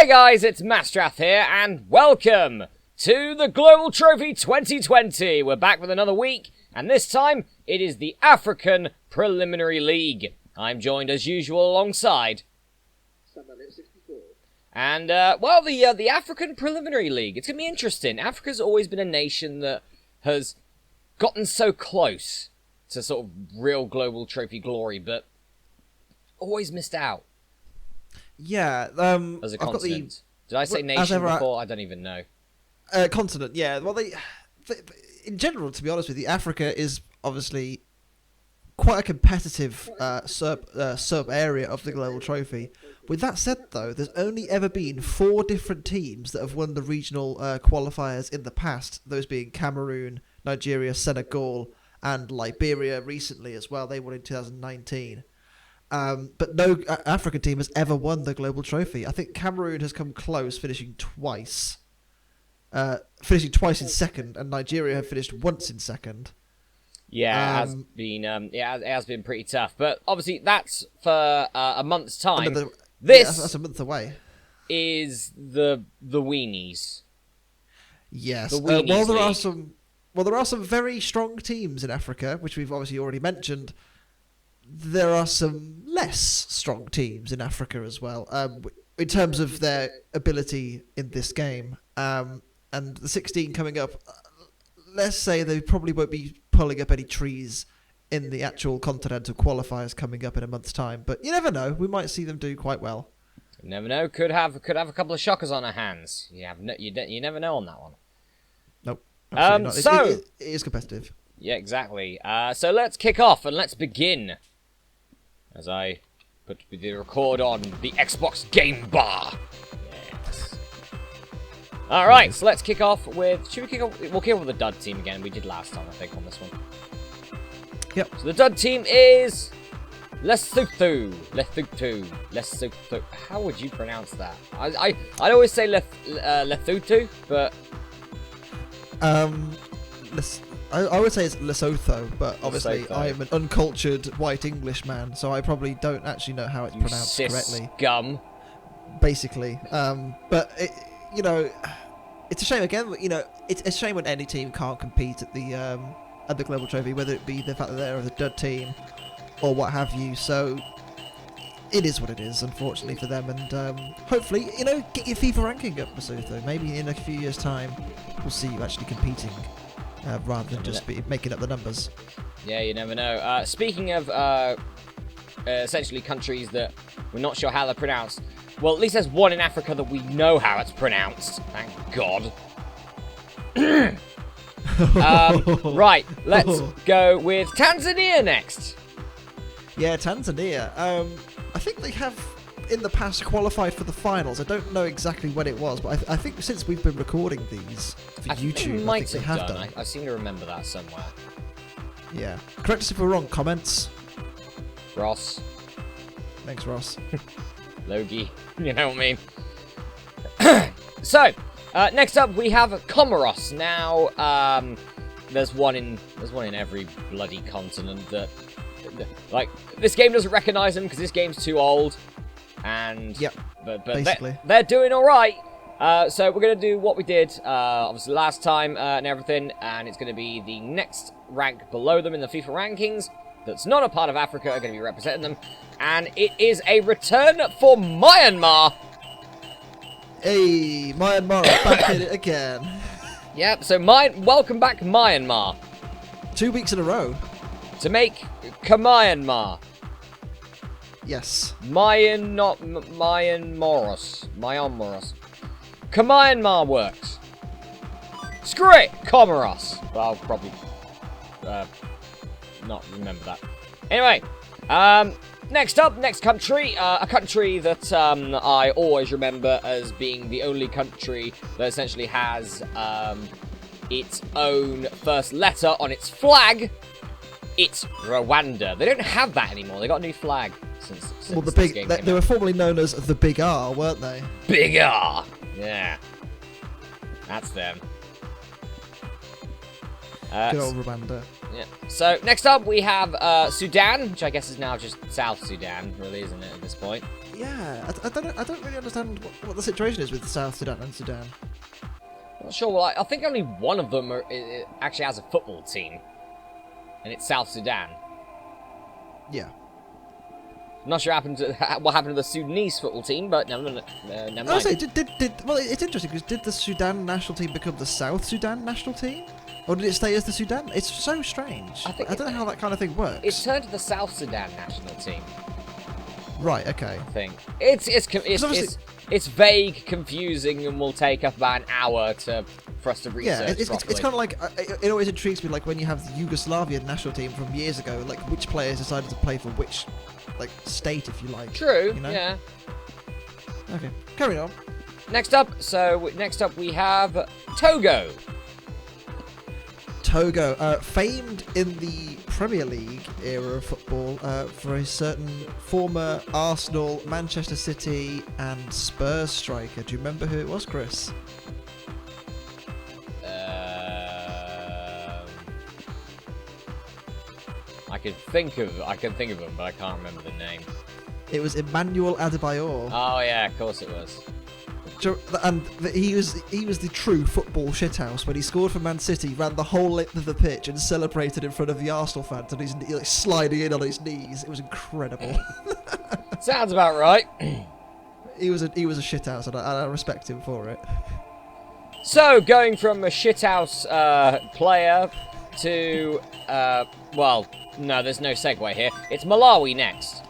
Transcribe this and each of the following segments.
Hey guys, it's Masterath here, and welcome to the Global Trophy 2020. We're back with another week, and this time it is the African Preliminary League. I'm joined as usual alongside... And, the African Preliminary League. It's going to be interesting. Africa's always been a nation that has gotten so close to sort of real Global Trophy glory, but always missed out. Yeah, as a continent. Did I say nation before? I don't even know. Continent, yeah. Well, they, in general, to be honest with you, Africa is obviously quite a competitive sub area of the Global Trophy. With that said, though, there's only ever been 4 different teams that have won the regional qualifiers in the past, those being Cameroon, Nigeria, Senegal, and Liberia recently as well. They won in 2019. But no African team has ever won the Global Trophy. I think Cameroon has come close, finishing twice. Finishing twice in second, and Nigeria have finished once in second. Yeah, it has been pretty tough. But obviously, that's for a month's time. That's a month away. Is the weenies? Yes. The weenies there are some very strong teams in Africa, which we've obviously already mentioned. There are some less strong teams in Africa as well, in terms of their ability in this game. And the 16 coming up, let's say they probably won't be pulling up any trees in the actual continental qualifiers coming up in a month's time. But you never know. We might see them do quite well. You never know. Could have a couple of shockers on our hands. You never know on that one. Nope. Absolutely not. It is competitive. Yeah, exactly. So let's kick off and let's begin. As I put the record on the Xbox Game Bar. Yes. Alright, so let's kick off with... We'll kick off with the dud team again. We did last time, I think, on this one. Yep. So the dud team is... Lesotho. How would you pronounce that? I'd always say Lesotho, but... I would say it's Lesotho, but obviously Lesotho. I am an uncultured white English man, so I probably don't actually know how it's pronounced correctly. Scum. Basically, but it's a shame again. It's a shame when any team can't compete at the Global Trophy, whether it be the fact that they're the dud team or what have you. So it is what it is, unfortunately for them. And hopefully, get your FIFA ranking up, Lesotho. Maybe in a few years' time, we'll see you actually competing. Rather than just making up the numbers. Yeah, you never know. Speaking of essentially countries that we're not sure how they're pronounced, well, at least there's one in Africa that we know how it's pronounced. Thank God. Right, let's go with Tanzania next. Yeah, Tanzania. I think they have in the past qualified for the finals. I don't know exactly when it was, but I think since we've been recording these for YouTube, I think they have done. I seem to remember that somewhere. Yeah. Correct us if we're wrong. Comments. Ross. Thanks, Ross. Logie. You know what I mean? So, next up we have Comoros. Now, there's one in every bloody continent that, like, this game doesn't recognise them because this game's too old. And yep, but basically they're doing all right. So we're gonna do what we did obviously last time and everything, and it's gonna be the next rank below them in the FIFA rankings. That's not a part of Africa are gonna be representing them, and it is a return for Myanmar. Hey, Myanmar back at it again. Yep. So welcome back Myanmar. 2 weeks in a row. To make Myanmar. Yes. Myanmar. Myanmar works. Screw it! Comoros. Well, I'll probably not remember that. Anyway, next country. A country that I always remember as being the only country that essentially has its own first letter on its flag. It's Rwanda. They don't have that anymore. They got a new flag since well, they were formerly known as the Big R, weren't they? Big R. Yeah. That's them. Good old Rwanda. Yeah. So next up we have Sudan, which I guess is now just South Sudan, really, isn't it, at this point? Yeah, I don't really understand what the situation is with South Sudan and Sudan. Not sure. Well, I think only one of them actually has a football team, and it's South Sudan. Yeah. I'm not sure what happened to the Sudanese football team, but never mind. I was say, well, it's interesting because did the Sudan national team become the South Sudan national team, or did it stay as the Sudan? It's so strange. I don't know how that kind of thing works. It turned to the South Sudan national team. Right. Okay. I think it's vague, confusing, and will take up about an hour for us to research. Yeah, it's kind of like it always intrigues me, like when you have the Yugoslavian national team from years ago, like which players decided to play for which, like, state, if you like. True. You know? Yeah. Okay. Carry on. Next up we have Togo. Togo, famed in the Premier League era of football for a certain former Arsenal, Manchester City, and Spurs striker. Do you remember who it was, Chris? I can think of him, but I can't remember the name. It was Emmanuel Adebayor. Oh yeah, of course it was. And he was the true football shithouse when he scored for Man City, ran the whole length of the pitch and celebrated in front of the Arsenal fans, and he's like sliding in on his knees. It was incredible. Sounds about right. He was a shithouse, and I respect him for it. So going from a shithouse player to well, no, there's no segue here. It's Malawi next.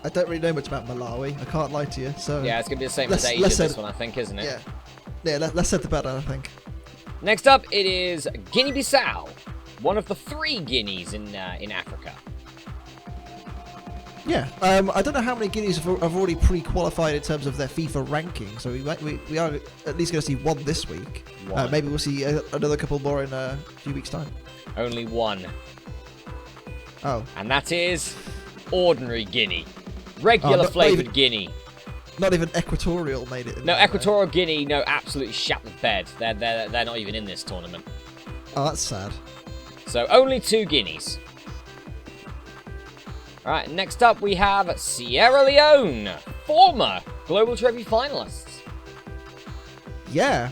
I don't really know much about Malawi. I can't lie to you. So yeah, it's gonna be the same as Asia. This one, I think, isn't it? Yeah. Let's set the bet. I think. Next up, it is Guinea-Bissau, one of the 3 Guineas in Africa. Yeah. I don't know how many Guineas have already pre-qualified in terms of their FIFA ranking. So we are at least going to see one this week. Maybe we'll see another couple more in a few weeks' time. Only one. Oh. And that is ordinary Guinea. Regular flavoured Guinea. Not even Equatorial made it. No, Equatorial Guinea, no, absolutely shat the bed. They're not even in this tournament. Oh, that's sad. So only 2 Guineas. Alright, next up we have Sierra Leone, former Global Trophy finalists. Yeah.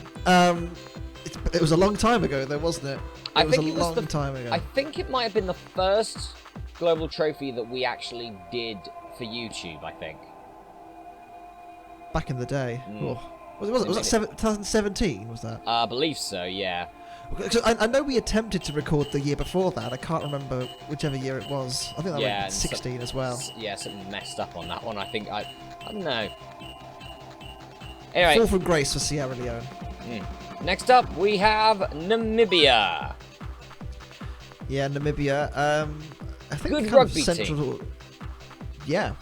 It was a long time ago, though, wasn't it? It was a long time ago. I think it might have been the first Global Trophy that we actually did for YouTube, I think. Back in the day. Oh. Was that 2017, was that? I believe so, yeah. So I know we attempted to record the year before that. I can't remember whichever year it was. I think that was 16 as well. Yeah, something messed up on that one. I think, I don't know. Anyway. Fall from grace for Sierra Leone. Next up, we have Namibia. Yeah, Namibia. I think good rugby team. Yeah,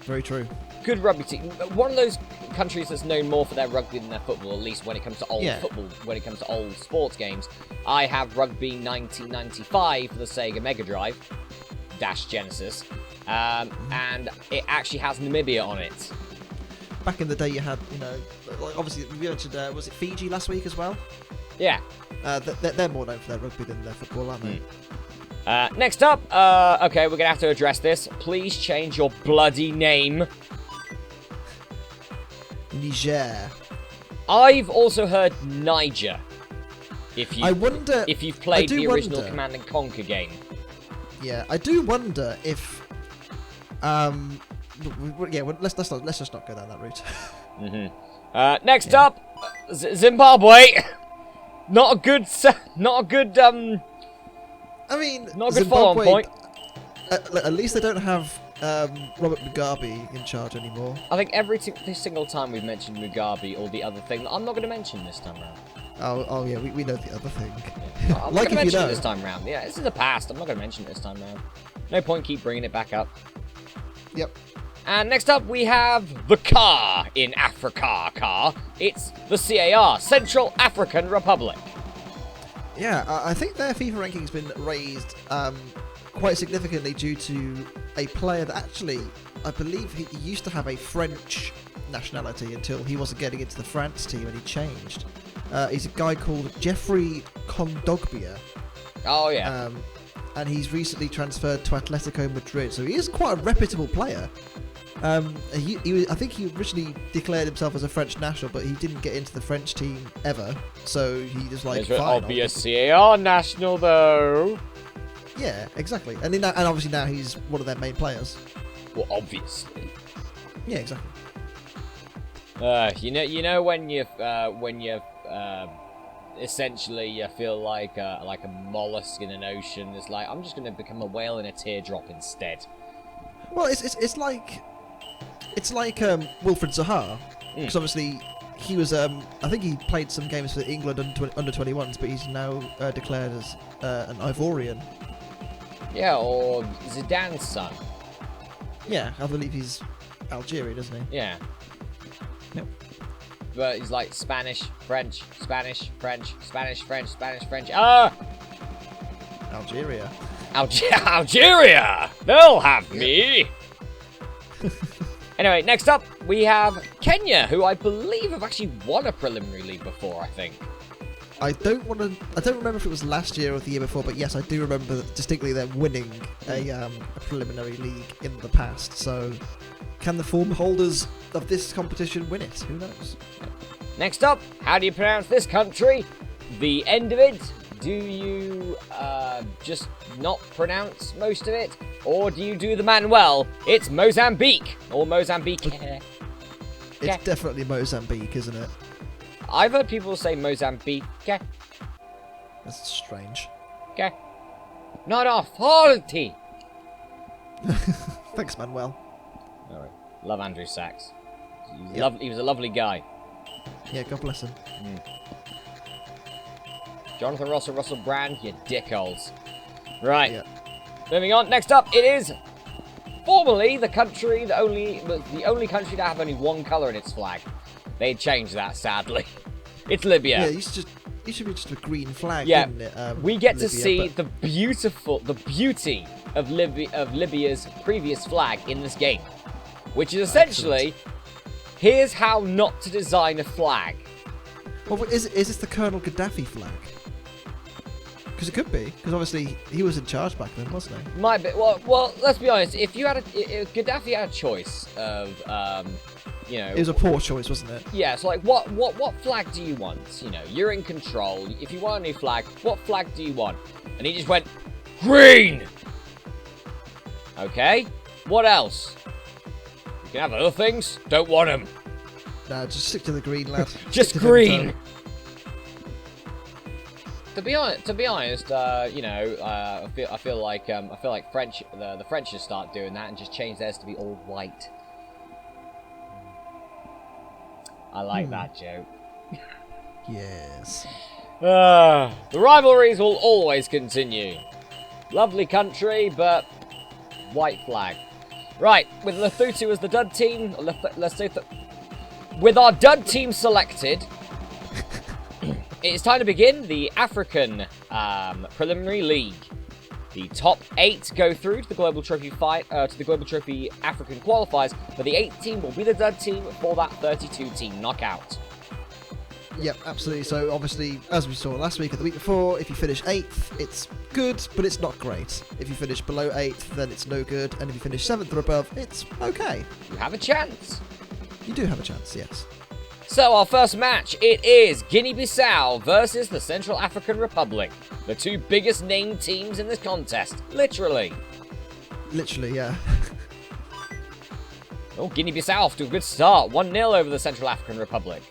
very true. Good rugby team. One of those countries that's known more for their rugby than their football, at least when it comes to old football, when it comes to old sports games. I have Rugby 1995 for the Sega Mega Drive - Genesis, and it actually has Namibia on it. Back in the day, you had, like obviously we mentioned, was it Fiji last week as well? Yeah. They're more known for their rugby than their football, aren't they? Next up, okay, we're going to have to address this. Please change your bloody name. Niger. I've also heard Niger. If you've played the original Command and Conquer game. Yeah, I do wonder if let's just not go down that route. Next up, Zimbabwe. Not a good I mean, not a good follow-on point. At least they don't have Robert Mugabe in charge anymore. I think every single time we've mentioned Mugabe or the other thing that I'm not going to mention this time round. Oh yeah, we know the other thing. Yeah. I'm not going to mention it this time round. Yeah, this is the past. I'm not going to mention it this time round. No point keep bringing it back up. Yep. And next up we have the CAR in Africa. It's the CAR, Central African Republic. Yeah, I think their FIFA ranking's been raised quite significantly due to a player that actually, I believe he used to have a French nationality until he wasn't getting into the France team and he changed. He's a guy called Jeffrey Kondogbia. Oh, yeah. And he's recently transferred to Atletico Madrid, so he is quite a reputable player. I think he originally declared himself as a French national, but he didn't get into the French team ever. So he just like. There's obvious CAR national though. Yeah, exactly. And obviously now he's one of their main players. Well, obviously. Yeah, exactly. You know when you essentially you feel like a mollusk in an ocean. It's like, I'm just going to become a whale in a teardrop instead. Well, it's like Wilfred Zaha, because obviously he was I think he played some games for England under 21s, but he's now declared as an Ivorian. Yeah, or Zidane's son. Yeah, I believe he's Algerian, isn't he? Yeah. Yep. But he's like Spanish, French, Spanish, French, Spanish, French, Spanish, French. Ah! Algeria. Algeria! They'll have me! Anyway, next up, we have Kenya, who I believe have actually won a preliminary league before, I think. I don't remember if it was last year or the year before, but yes, I do remember distinctly them winning a preliminary league in the past. So, can the form holders of this competition win it? Who knows? Next up, how do you pronounce this country? The end of it? Do you just not pronounce most of it? Or do you do the Manuel? It's Mozambique! Or Mozambique. It's definitely Mozambique, isn't it? I've heard people say Mozambique. That's strange. Okay. Not authority! Thanks, Manuel. Alright. Love Andrew Sachs. He was a lovely guy. Yeah, God bless him. Jonathan Russell Brand, you dickholes. Right. Yeah. Moving on. Next up, it is formerly the country, the only country to have only one colour in its flag. They changed that, sadly. It's Libya. Yeah, it used to be just a green flag, yeah, didn't it? we get to Libya, see the beauty of Libya's previous flag in this game, which is essentially, here's how not to design a flag. Well, is this the Colonel Gaddafi flag? Because it could be, because obviously he was in charge back then, wasn't he? Might be. Well, let's be honest. If Gaddafi had a choice of, it was a poor choice, wasn't it? Yeah. So like, what flag do you want? You know, you're in control. If you want a new flag, what flag do you want? And he just went green. Okay. What else? You can have other things. Don't want them. Nah, just stick to the green, lad. Just green. To be honest, I feel like the French should start doing that and just change theirs to be all white. I like that joke. Yes. The rivalries will always continue. Lovely country, but white flag. Right, with Lesotho as the dud team, with our dud team selected. It's time to begin the African Preliminary League. The top 8 go through to the Global Trophy African Qualifiers, but the 8th team will be the dud team for that 32-team knockout. Yep, absolutely. So obviously, as we saw last week and the week before, if you finish 8th, it's good, but it's not great. If you finish below 8th, then it's no good, and if you finish 7th or above, it's okay. You have a chance. You do have a chance, yes. So our first match, it is Guinea-Bissau versus the Central African Republic. The two biggest named teams in this contest. Literally. Literally, yeah. Oh, Guinea-Bissau off to a good start. 1-0 over the Central African Republic.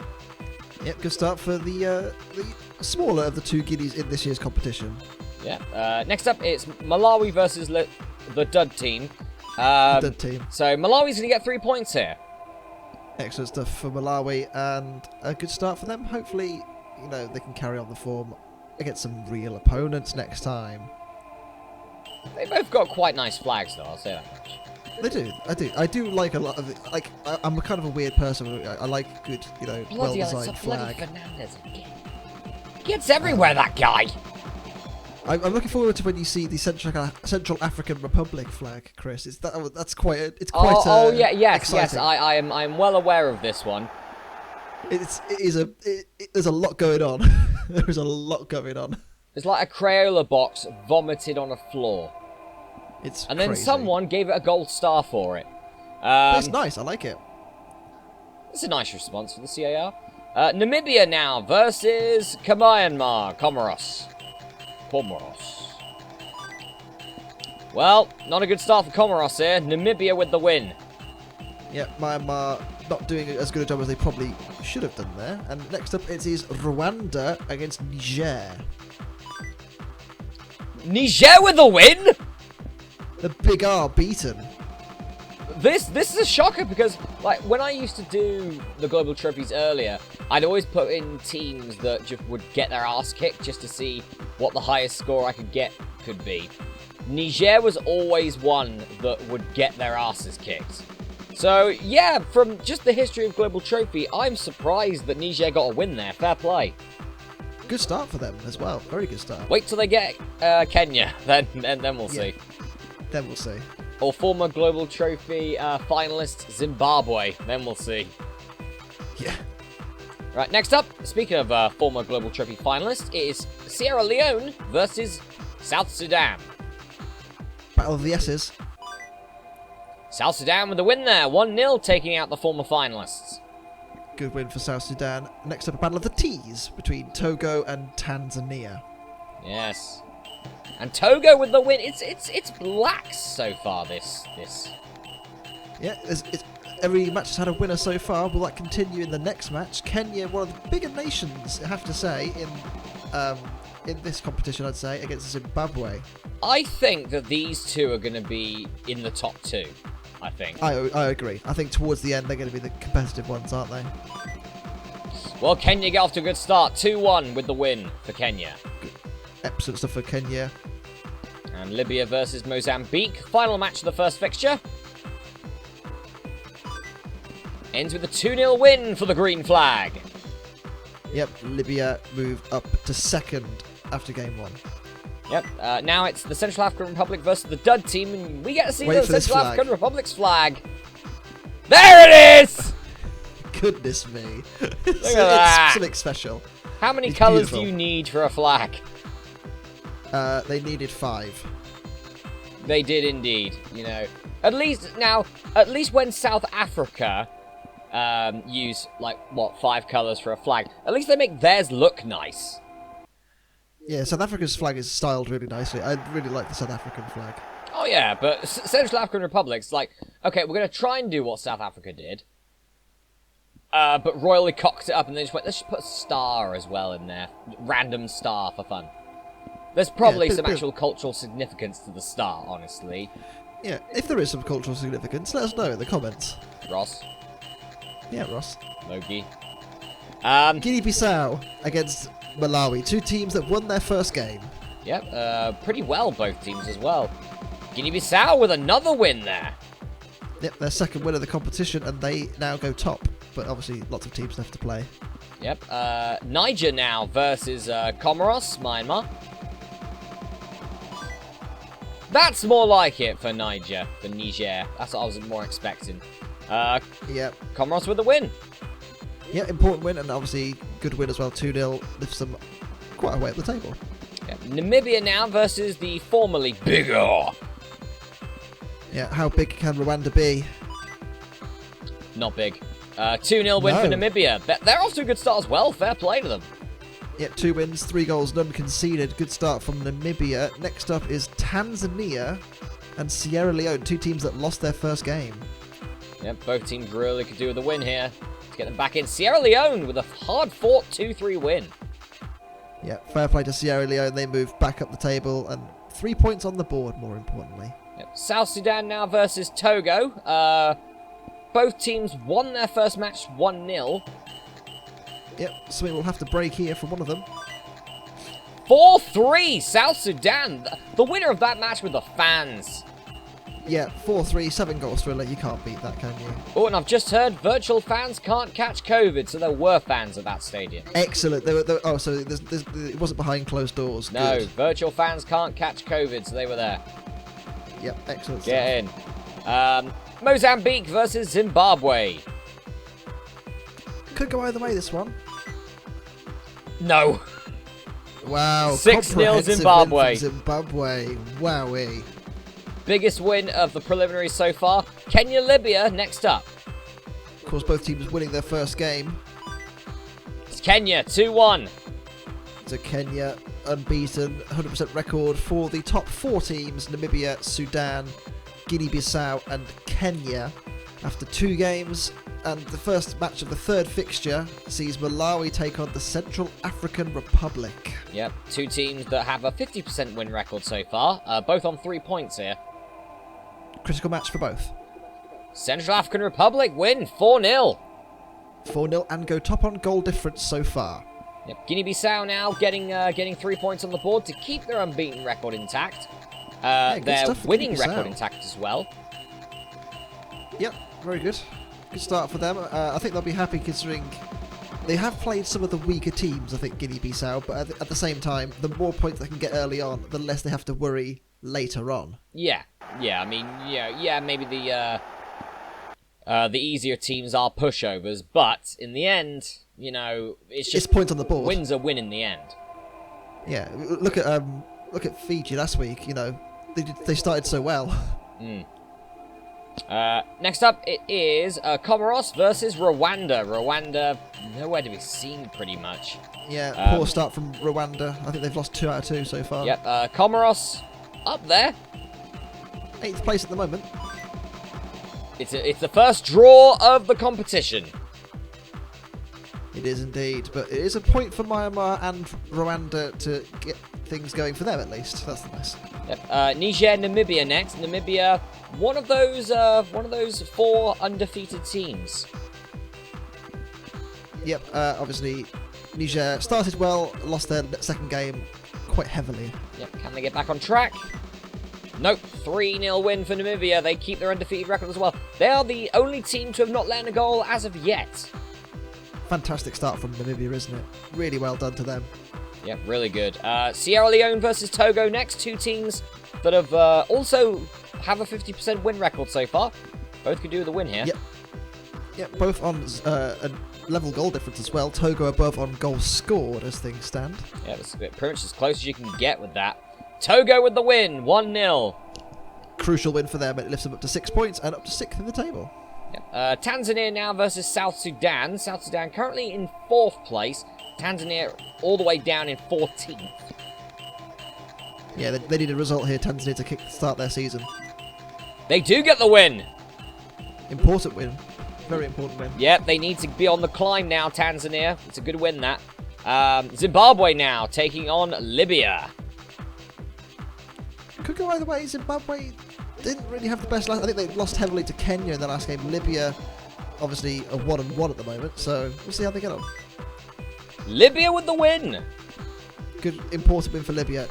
Yep, good start for the smaller of the two Guineas in this year's competition. Yeah. Next up, it's Malawi versus the dud team. The dud team. So Malawi's going to get 3 points here. Excellent stuff for Malawi, and a good start for them. Hopefully, they can carry on the form against some real opponents next time. They both got quite nice flags, though, I'll say that much. They do. I do like a lot of it. Like, I'm a kind of a weird person. I like good, well-designed flag. Fernandez again. Gets everywhere, that guy. I'm looking forward to when you see the Central African Republic flag, Chris. That's quite exciting. I am well aware of this one. There's a lot going on. There is a lot going on. It's like a Crayola box vomited on a floor. It's and then crazy. someone gave it a gold star for it. That's nice. I like it. It's a nice response for the CAR. Namibia now versus Myanmar. Comoros. Well, not a good start for Comoros here. Namibia with the win. Yeah, Myanmar not doing as good a job as they probably should have done there. And next up, it is Rwanda against Niger. Niger with the win? The big R beaten. This is a shocker because, like, when I used to do the global trophies earlier, I'd always put in teams that just would get their ass kicked just to see what the highest score I could get could be. Niger was always one that would get their asses kicked. So, yeah, from just the history of global trophy, I'm surprised that Niger got a win there. Fair play. Good start for them as well. Very good start. Wait till they get Kenya, then we'll see. Then we'll see. Or former global trophy finalist Zimbabwe, then we'll see. Yeah. Right, next up, speaking of former global trophy finalist, it is Sierra Leone versus South Sudan. Battle of the S's. South Sudan with the win there, 1-0, taking out the former finalists. Good win for South Sudan. Next up, a battle of the T's between Togo and Tanzania. Yes. And Togo with the win. It's black so far, this. Yeah, every match has had a winner so far. Will that continue in the next match? Kenya, one of the bigger nations, I have to say, in this competition, I'd say, against Zimbabwe. I think that these two are going to be in the top two, I think. I agree. I think towards the end, they're going to be the competitive ones, aren't they? Well, Kenya get off to a good start. 2-1 with the win for Kenya. Excellent stuff for Kenya. And Libya versus Mozambique. Final match of the first fixture. Ends with a 2-0 win for the green flag. Yep, Libya moved up to second after game one. Yep, now it's the Central African Republic versus the Dud team, and we get to see Wait the for this Central flag. African Republic's flag. There it is! Goodness me. Look at that. It's something special. How many It's colours beautiful. do you need for a flag? They needed 5. They did indeed, you know. At least when South Africa use, 5 colours for a flag, at least they make theirs look nice. Yeah, South Africa's flag is styled really nicely. I really like the South African flag. Oh yeah, but Central African Republic's like, okay, we're going to try and do what South Africa did, but royally cocked it up and they just went, let's just put a star as well in there. Random star for fun. There's probably some actual cultural significance to the star, honestly. Yeah, if there is some cultural significance, let us know in the comments. Ross. Yeah, Ross. Loki. Guinea-Bissau against Malawi. 2 teams that won their first game. Yep, pretty well, both teams as well. Guinea-Bissau with another win there. Yep, their second win of the competition, and they now go top. But obviously, lots of teams left to play. Yep, Niger now versus Comoros, Myanmar. That's more like it for Niger, for Niger. That's what I was more expecting. Yep. Comoros with the win. Yeah, important win, and obviously good win as well. 2-0 lifts them quite a way up the table. Yep. Namibia now versus the formerly bigger. Yeah, how big can Rwanda be? Not big. 2-0 win for Namibia. They're off to a good start as well. Fair play to them. Yep, 2 wins, 3 goals, none conceded. Good start from Namibia. Next up is Tanzania and Sierra Leone, 2 teams that lost their first game. Yep, both teams really could do with a win here to get them back in. Sierra Leone with a hard-fought 2-3 win. Yeah, fair play to Sierra Leone. They move back up the table and 3 points on the board, more importantly. Yep. South Sudan now versus Togo. Both teams won their first match 1-0. Yep, something will have to break here for one of them. 4-3, South Sudan. The winner of that match with the fans. Yeah, 4-3, 7 goals thriller. You can't beat that, can you? Oh, and I've just heard virtual fans can't catch COVID, so there were fans at that stadium. Excellent. So it wasn't behind closed doors. No, Good. virtual fans can't catch COVID, so they were there. Yep, excellent stuff. Get in. Mozambique versus Zimbabwe. Could go either way, this one. No. Wow. 6-0 comprehensive Zimbabwe. win from Zimbabwe. Wowee. biggest win of the preliminaries so far. Kenya-Libya next up. Of course, both teams winning their first game. It's Kenya, 2-1. So Kenya unbeaten, 100% record for the top 4 teams, Namibia, Sudan, Guinea-Bissau and Kenya. After 2 games, and the first match of the third fixture sees Malawi take on the Central African Republic. Yep, 2 teams that have a 50% win record so far, both on 3 points here. Critical match for both. Central African Republic win 4-0. 4-0 and go top on goal difference so far. Yep, Guinea-Bissau now getting 3 points on the board to keep their unbeaten record intact. Their winning record intact as well. Yep, very good. Good start for them. I think they'll be happy considering they have played some of the weaker teams, I think, Guinea-Bissau, but at the same time, the more points they can get early on, the less they have to worry later on. Yeah, I mean, maybe the easier teams are pushovers, but in the end, you know, it's points on the board. Wins a win in the end. Yeah, look at Fiji last week. You know, they started so well. Next up, it is Comoros versus Rwanda. Rwanda, nowhere to be seen, pretty much. Yeah, poor start from Rwanda. I think they've lost 2 out of 2 so far. Yep, Comoros up there. 8th place at the moment. It's the first draw of the competition. It is indeed, but it is a point for Myanmar and Rwanda to get things going for them at least. That's the nice. Yep. Niger, Namibia next. Namibia, one of those 4 undefeated teams. Yep. Obviously, Niger started well, lost their second game quite heavily. Yep. Can they get back on track? Nope. 3-0 win for Namibia. They keep their undefeated record as well. They are the only team to have not let in a goal as of yet. Fantastic start from Namibia, isn't it? Really well done to them. Yeah, really good. Sierra Leone versus Togo next. 2 teams that have also have a 50% win record so far. Both could do with a win here. Yep, both on a level goal difference as well. Togo above on goals scored as things stand. Yeah, that's pretty much as close as you can get with that. Togo with the win, 1-0. Crucial win for them. It lifts them up to 6 points and up to 6th in the table. Tanzania now versus South Sudan. South Sudan currently in 4th place. Tanzania all the way down in 14th. Yeah, they need a result here, Tanzania, to start their season. They do get the win. Important win. Very important win. Yep, they need to be on the climb now, Tanzania. It's a good win, that. Zimbabwe now taking on Libya. Could go either way. Zimbabwe didn't really have the best last. I think they lost heavily to Kenya in the last game. Libya, obviously, a 1-1 at the moment, so we'll see how they get on. Libya with the win. Good, important win for Libya.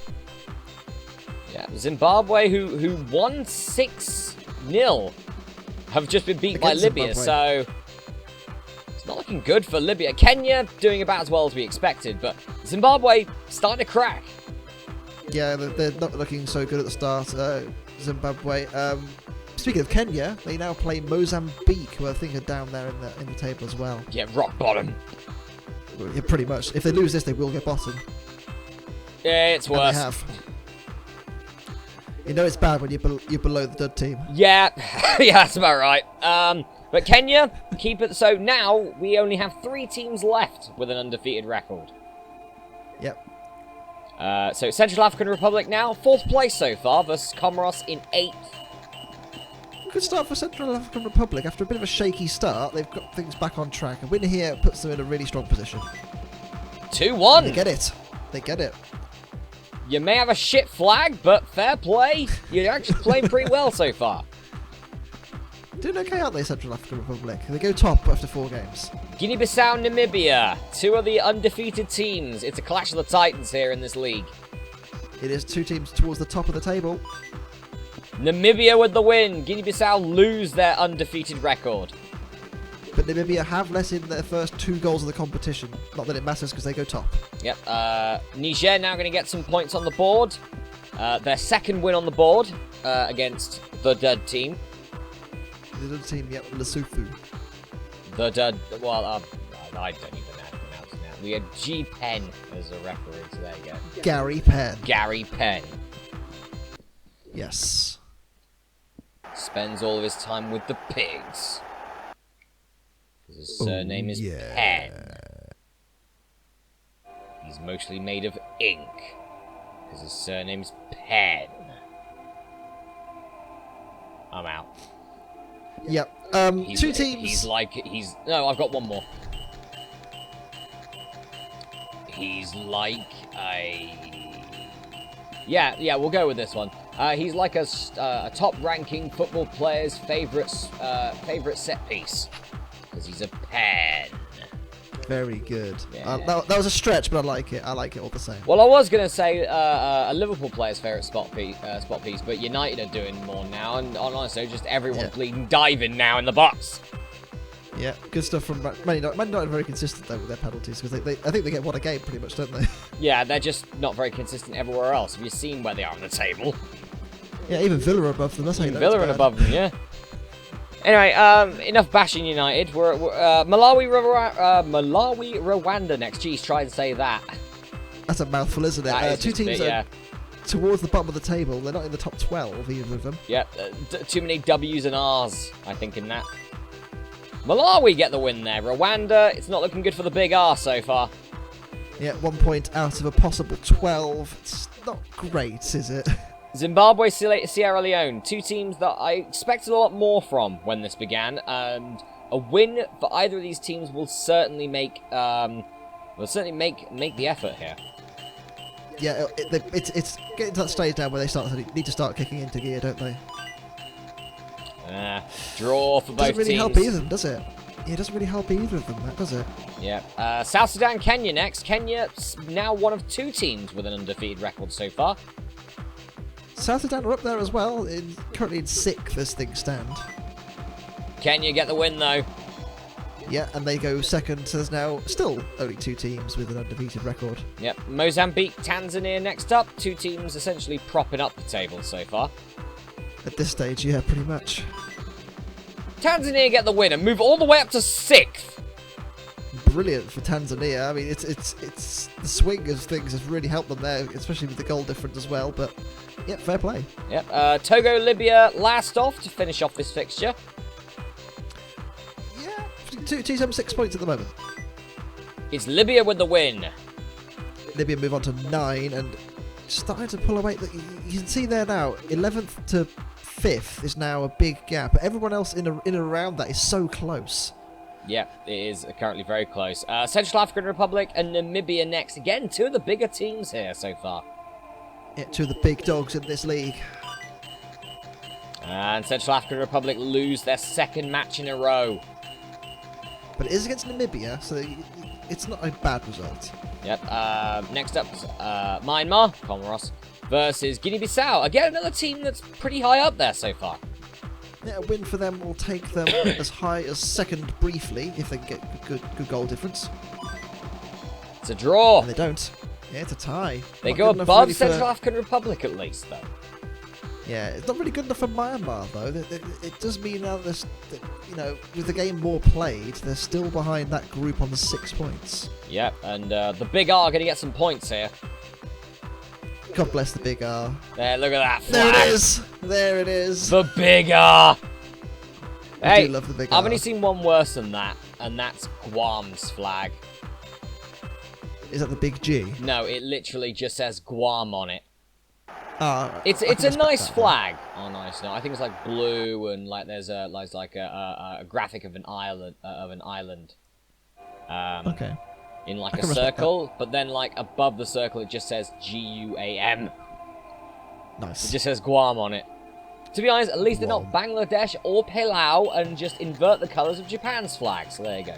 Yeah, Zimbabwe, who won 6-0, have just been beat by Libya, so it's not looking good for Libya. Kenya doing about as well as we expected, but Zimbabwe starting to crack. Yeah, they're not looking so good at the start. Zimbabwe. Speaking of Kenya, they now play Mozambique, who I think are down there in the table as well. Yeah, rock bottom. Yeah, pretty much. If they lose this, they will get bottom. Yeah, it's worse. They have. You know it's bad when you're below the dud team. Yeah, yeah, that's about right. But Kenya keep it. So now we only have 3 teams left with an undefeated record. Yep. So Central African Republic now 4th place so far versus Comoros in 8th. Good start for Central African Republic. After a bit of a shaky start, they've got things back on track. A win here puts them in a really strong position. 2-1. They get it. They get it. You may have a shit flag, but fair play. You're actually playing pretty well so far. Doing okay, aren't they, Central African Republic? They go top after 4 games. Guinea-Bissau, Namibia. 2 of the undefeated teams. It's a clash of the titans here in this league. It is 2 teams towards the top of the table. Namibia with the win. Guinea-Bissau lose their undefeated record. But Namibia have let in their first 2 goals of the competition. Not that it matters because they go top. Yep. Niger now going to get some points on the board. Their second win on the board against the Dud team. The Dud team, yep, Lesotho. The Dud. Well, I don't even know how to pronounce it now. We had G Penn as a referee, so there you go. Gary Penn. Gary Penn. Yes. spends all of his time with the pigs. His surname is Pen. He's mostly made of ink, because his surname's Pen. I'm out. Yep. Two teams. No, I've got one more. He's like a... Yeah, we'll go with this one. He's like a top-ranking football player's favourite set piece. Because he's a pen. Very good. Yeah. That was a stretch, but I like it. I like it all the same. Well, I was going to say a Liverpool player's favourite spot piece, but United are doing more now, and honestly, just everyone's bleeding diving now in the box. Yeah, good stuff from Man United. Man United are very consistent though with their penalties because I think they get one a game pretty much, don't they? Yeah, they're just not very consistent everywhere else. Have you seen where they are on the table? Yeah, even Villa are above them. That's how you know Villa are above them, yeah. Anyway, enough bashing United. We're Malawi, Rwanda next. Jeez, try and say that. That's a mouthful, isn't it? Two teams are towards the bottom of the table. They're not in the top 12, either of them. Yeah, too many W's and R's, I think, in that. Malawi get the win there. Rwanda, it's not looking good for the big R so far. Yeah, 1 point out of a possible 12. It's not great, is it? Zimbabwe, Sierra Leone, two teams that I expected a lot more from when this began, and a win for either of these teams will certainly make the effort here. Yeah, it's getting to that stage now where they need to start kicking into gear, don't they? Draw for both teams. Doesn't really help either of them, does it? Yeah, it doesn't really help either of them, that does it? Yeah. South Sudan, Kenya next. Kenya's now one of two teams with an undefeated record so far. South Sudan are up there as well, currently in 6th as things stand. Kenya get the win though. Yeah, and they go second, so there's now still only two teams with an undefeated record. Yep, Mozambique, Tanzania next up. Two teams essentially propping up the table so far. At this stage, yeah, pretty much. Tanzania get the win and move all the way up to 6th. Brilliant for Tanzania. I mean, it's the swing of things has really helped them there, especially with the goal difference as well. But yeah, fair play. Yep. Togo, Libya last off to finish off this fixture. Yeah, two teams have 6 points at the moment. It's Libya with the win. Libya move on to 9 and starting to pull away. You can see there now, 11th to 5th is now a big gap. But everyone else in and around that is so close. Yeah, it is currently very close. Central African Republic and Namibia next. Again, two of the bigger teams here so far. Yeah, two of the big dogs in this league. And Central African Republic lose their second match in a row. But it is against Namibia, so it's not a bad result. Yep. Next up, Myanmar, Comoros, versus Guinea-Bissau. Again, another team that's pretty high up there so far. Yeah, a win for them will take them as high as second briefly, if they can get good goal difference. It's a draw. And they don't. Yeah, it's a tie. They Not go good enough above really Central African Republic at least, though. Yeah, it's not really good enough for Myanmar, though. It does mean now that, with the game more played, they're still behind that group on the 6 points. Yep, and the Big R are going to get some points here. God bless the Big R. There, look at that flag. There it is. There it is. The Big R. I do love the Big R. I've only seen one worse than that, and that's Guam's flag. Is that the Big G? No, it literally just says Guam on it. It's a nice flag. Oh, nice. No, I think it's like blue and like there's a graphic of an island okay. In like a circle, but then like above the circle it just says Guam. Nice. It just says Guam on it. To be honest, at least they're not Bangladesh or Palau and just invert the colours of Japan's flag. So there you go.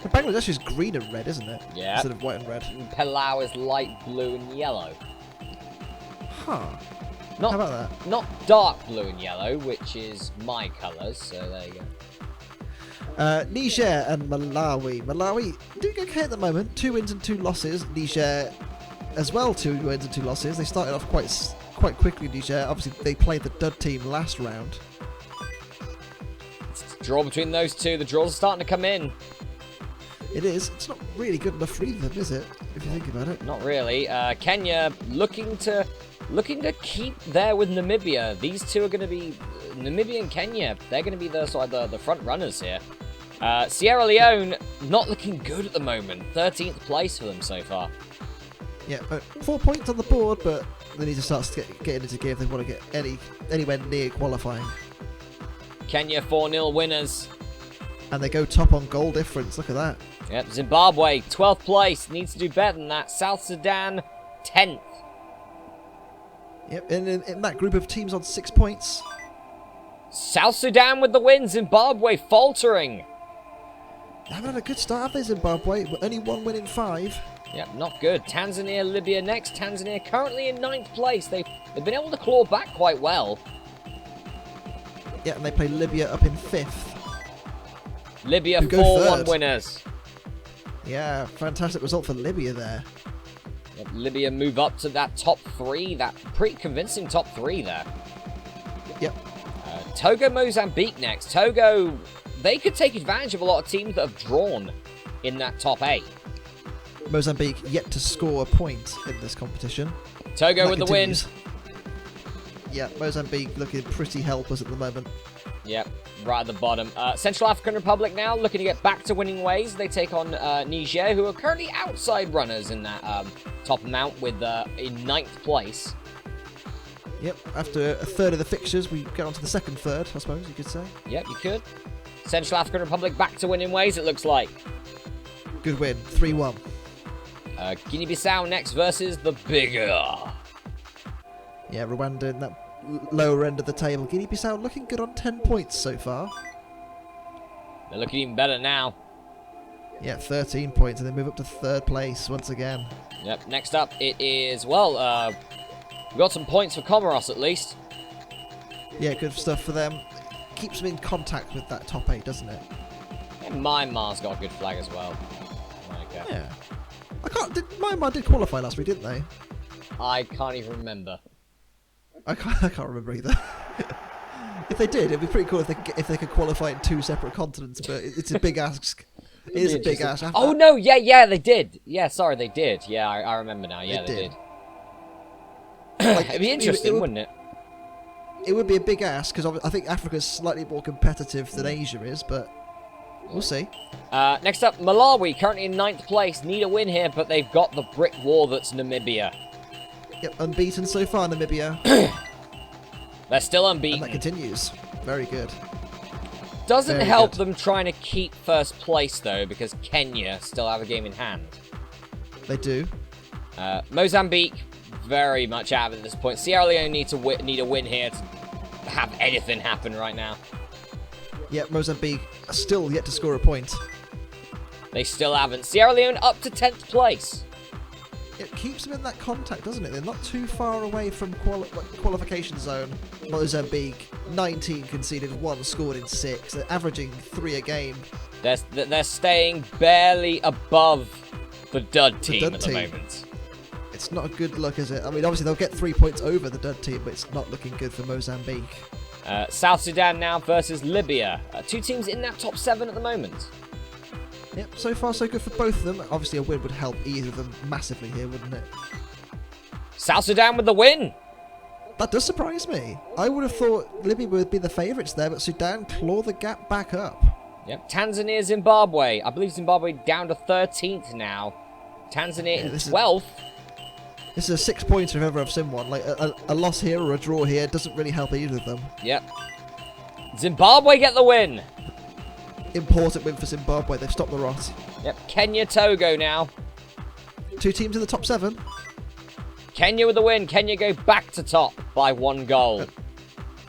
Bangladesh is green and red, isn't it? Yeah. Instead of white and red. And Palau is light blue and yellow. Huh. How about that? Not dark blue and yellow, which is my colours, so there you go. Niger and Malawi. Malawi doing okay at the moment. 2 wins and 2 losses. Niger as well, 2 wins and 2 losses. They started off quite quickly, Niger. Obviously, they played the dud team last round. It's a draw between those two. The draws are starting to come in. It is. It's not really good enough for either of them, is it? If you think about it. Not really. Kenya looking to looking to keep there with Namibia. These two are going to be, Namibia and Kenya, they're going to be the front runners here. Sierra Leone, not looking good at the moment. 13th place for them so far. Yeah, 4 points on the board, but they need to start getting into gear if they want to get anywhere near qualifying. Kenya 4-0 winners. And they go top on goal difference. Look at that. Yep, Zimbabwe, 12th place. Needs to do better than that. South Sudan, 10th. Yep, in that group of teams on 6 points. South Sudan with the win. Zimbabwe faltering. They haven't had a good start, have they, Zimbabwe? But only 1 win in 5. Yep, not good. Tanzania, Libya next. Tanzania currently in 9th place. They've been able to claw back quite well. Yeah, and they play Libya up in 5th. Libya 4-1 winners. Yeah, fantastic result for Libya there. Yep, Libya move up to that top 3. That pretty convincing top 3 there. Yep. Togo, Mozambique next. Togo, they could take advantage of a lot of teams that have drawn in that top 8. Mozambique yet to score a point in this competition. Togo with the win. Yeah, Mozambique looking pretty helpless at the moment. Yep, right at the bottom. Central African Republic now looking to get back to winning ways. They take on Niger, who are currently outside runners in that top amount with in 9th place. Yep, after a third of the fixtures, we get on to the second third, I suppose you could say. Yep, you could. Central African Republic back to winning ways, it looks like. Good win, 3-1. Guinea-Bissau next versus the bigger. Yeah, Rwanda in that lower end of the table. Guinea-Bissau looking good on 10 points so far. They're looking even better now. Yeah, 13 points, and they move up to 3rd place once again. Yep, next up it is, well, we got some points for Comoros at least. Yeah, good stuff for them. Keeps them in contact with that top 8, doesn't it? And Myanmar's got a good flag as well. Okay. Yeah. Myanmar did qualify last week, didn't they? I can't even remember. I can't remember either. If they did, it'd be pretty cool if they could qualify in 2 separate continents, but it's a big ask. It is a big ask. Oh no, yeah, they did. Yeah, sorry, they did. Yeah, I remember now. Yeah, they did. It'd be interesting, wouldn't it? It would be a big ask, because I think Africa's slightly more competitive than Asia is, but we'll see. Next up, Malawi, currently in 9th place. Need a win here, but they've got the brick wall that's Namibia. Yep, unbeaten so far, Namibia. They're still unbeaten. And that continues. Very good. Doesn't Very help good. them trying to keep 1st place, though, because Kenya still have a game in hand. They do. Mozambique, very much out of it at this point. Sierra Leone need a win here to have anything happen right now. Yep, Mozambique are still yet to score a point. They still haven't. Sierra Leone up to 10th place. It keeps them in that contact, doesn't it? They're not too far away from qualification zone. Mozambique, 19 conceded, 1 scored in 6. They're averaging 3 a game. They're staying barely above the dud team at the moment. It's not a good look, is it? I mean, obviously they'll get 3 points over the dud team, but it's not looking good for Mozambique. South Sudan now versus Libya. 2 teams in that top 7 at the moment. Yep, so far so good for both of them. Obviously a win would help either of them massively here, wouldn't it? South Sudan with the win. That does surprise me. I would have thought Libya would be the favourites there, but Sudan claw the gap back up. Yep, Tanzania, Zimbabwe. I believe Zimbabwe down to 13th now. Tanzania in 12th. This is a 6-pointer if ever I've seen one. Like a loss here or a draw here doesn't really help either of them. Yep. Zimbabwe get the win. Important win for Zimbabwe. They've stopped the rot. Yep. Kenya, Togo now. 2 teams in the top 7. Kenya with the win. Kenya go back to top by 1 goal.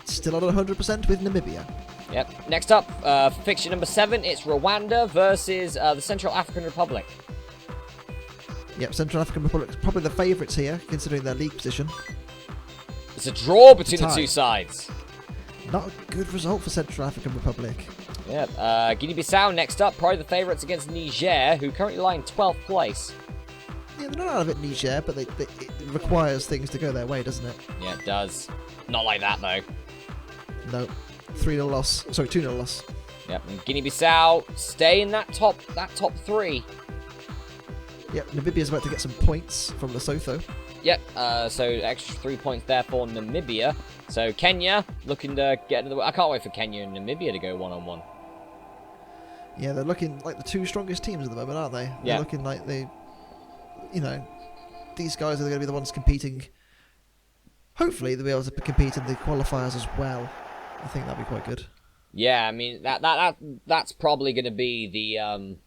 Still on 100% with Namibia. Yep. Next up, fixture number 7. It's Rwanda versus the Central African Republic. Yep, Central African Republic probably the favourites here, considering their league position. It's a draw between the 2 sides. Not a good result for Central African Republic. Yep. Guinea-Bissau next up, probably the favourites against Niger, who currently lie in 12th place. Yeah, they're not out of it, Niger, but it requires things to go their way, doesn't it? Yeah, it does. Not like that, though. No. 3-0 loss. Sorry, 2-0 loss. Yep, and Guinea-Bissau stay in that top 3. Yep, Namibia's about to get some points from Lesotho. Yep, so extra 3 points there for Namibia. So Kenya looking to get into the... I can't wait for Kenya and Namibia to go one-on-one. Yeah, they're looking like the two strongest teams at the moment, aren't they? They're looking like they... You know, these guys are going to be the ones competing. Hopefully they'll be able to compete in the qualifiers as well. I think that'd be quite good. Yeah, I mean, that's probably going to be the...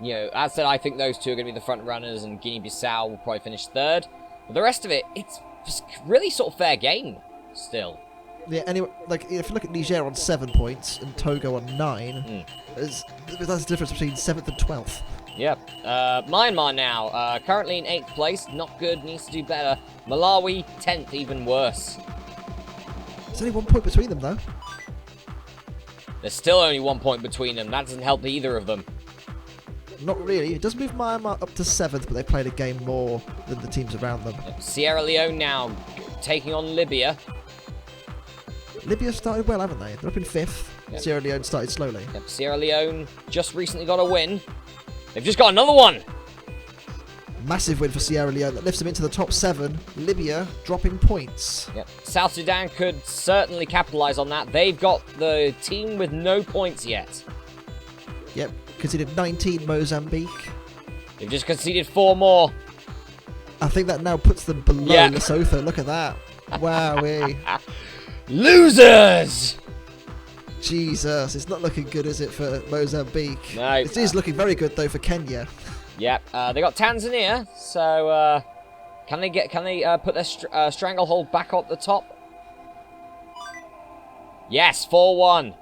You know, as I said, I think those two are going to be the front runners, and Guinea-Bissau will probably finish third. But the rest of it, it's just really sort of fair game still. Yeah, anyway, like if you look at Niger on 7 points and Togo on 9, that's the difference between 7th and 12th. Yep. Myanmar now, currently in 8th place, not good, needs to do better. Malawi, 10th, even worse. There's only 1 point between them, though. There's still only 1 point between them. That doesn't help either of them. Not really. It does move Myanmar up to 7th, but they played a game more than the teams around them. Yep. Sierra Leone now taking on Libya. Libya started well, haven't they? They're up in 5th. Yep. Sierra Leone started slowly. Yep. Sierra Leone just recently got a win. They've just got another one. Massive win for Sierra Leone that lifts them into the top 7. Libya dropping points. Yep. South Sudan could certainly capitalise on that. They've got the team with no points yet. Yep. Conceded 19, Mozambique. They've just conceded 4 more. I think that now puts them below Lesotho. Look at that. Wowee. Losers! Jesus, it's not looking good, is it, for Mozambique? No. It is looking very good, though, for Kenya. Yep, they got Tanzania, so can they put their stranglehold back up the top? Yes, 4-1.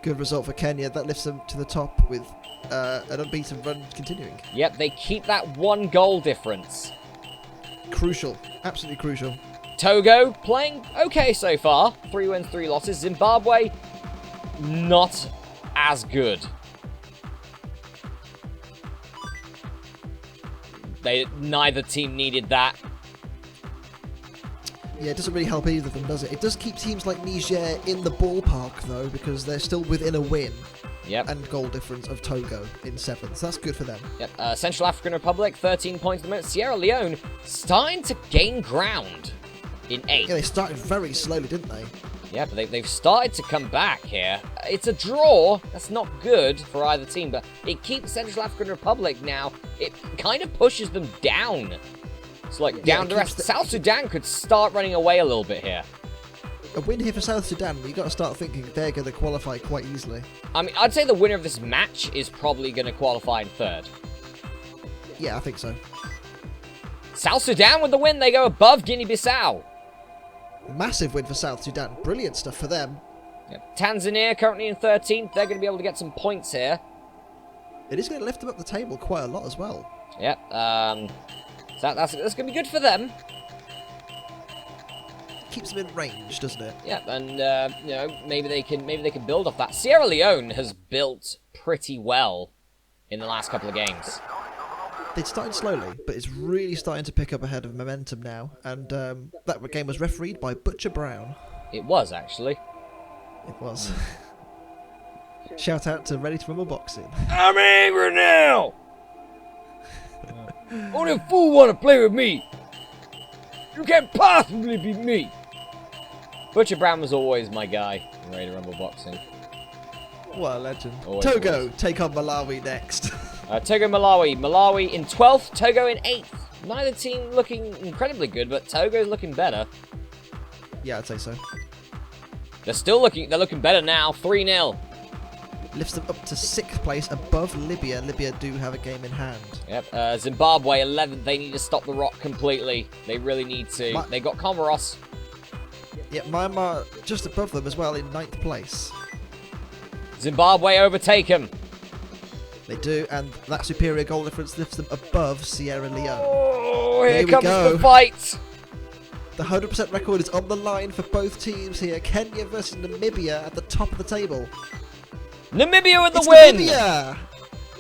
Good result for Kenya. That lifts them to the top with an unbeaten run continuing. Yep, they keep that 1 goal difference. Crucial. Absolutely crucial. Togo playing okay so far. 3 wins, 3 losses. Zimbabwe, not as good. Neither team needed that. Yeah, it doesn't really help either of them, does it? It does keep teams like Niger in the ballpark, though, because they're still within a win. Yep. And goal difference of Togo in 7th. So that's good for them. Yep. Central African Republic, 13 points at the minute. Sierra Leone starting to gain ground in 8th. Yeah, they started very slowly, didn't they? Yeah, but they've started to come back here. It's a draw. That's not good for either team, but it keeps Central African Republic now. It kind of pushes them down. It's like down the rest. South Sudan could start running away a little bit here. A win here for South Sudan, but you've got to start thinking they're going to qualify quite easily. I mean, I'd say the winner of this match is probably going to qualify in 3rd. Yeah, I think so. South Sudan with the win, they go above Guinea-Bissau. Massive win for South Sudan. Brilliant stuff for them. Yep. Tanzania currently in 13th. They're going to be able to get some points here. It is going to lift them up the table quite a lot as well. Yep. So that's going to be good for them. Keeps them in range, doesn't it? Yep. And you know, maybe they can build off that. Sierra Leone has built pretty well in the last couple of games. They started slowly, but it's really starting to pick up ahead of momentum now. And that game was refereed by Butcher Brown. It was, actually. It was. Shout out to Ready to Rumble Boxing. I'm angry now! Only a fool want to play with me! You can't possibly beat me! Butcher Brown was always my guy in Ready to Rumble Boxing. What a legend. Always Togo was. take on Malawi next. Togo, Malawi. Malawi in 12th, Togo in 8th. Neither team looking incredibly good, but Togo's looking better. Yeah, I'd say so. They're looking better now, 3-0. Lifts them up to 6th place above Libya. Libya do have a game in hand. Yep, Zimbabwe 11th. They need to stop the rot completely. They really need to. They got Comoros. Yep, Myanmar just above them as well in 9th place. Zimbabwe overtake them. They do, and that superior goal difference lifts them above Sierra Leone. Oh, here comes the fight. The 100% record is on the line for both teams here. Kenya versus Namibia at the top of the table. Namibia with the It's win! Namibia!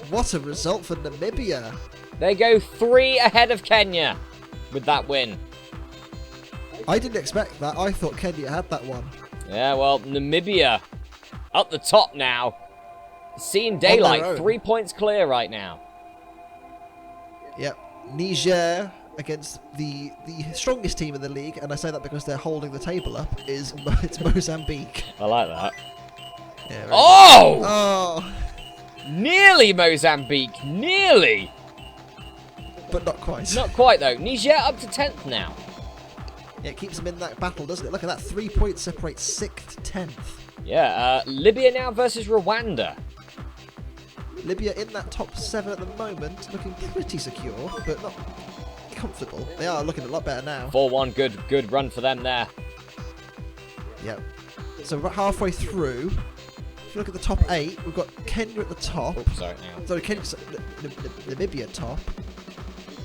What a result for Namibia. They go 3 ahead of Kenya with that win. I didn't expect that. I thought Kenya had that one. Yeah, well, Namibia up the top now. Seeing daylight, 3 points clear right now. Yep. Niger against the strongest team in the league, and I say that because they're holding the table up, it's Mozambique. I like that. Yeah, Oh! Oh! Nearly Mozambique. Nearly. But not quite. Not quite, though. Niger up to 10th now. Yeah, it keeps them in that battle, doesn't it? Look at that. 3 points separate 6th to 10th. Yeah, Libya now versus Rwanda. Libya in that top 7 at the moment, looking pretty secure, but not comfortable. They are looking a lot better now. 4-1, good run for them there. Yep. So we're about halfway through. If you look at the top 8, we've got Kenya at the top. Oops, sorry, hang on. Sorry, Namibia top.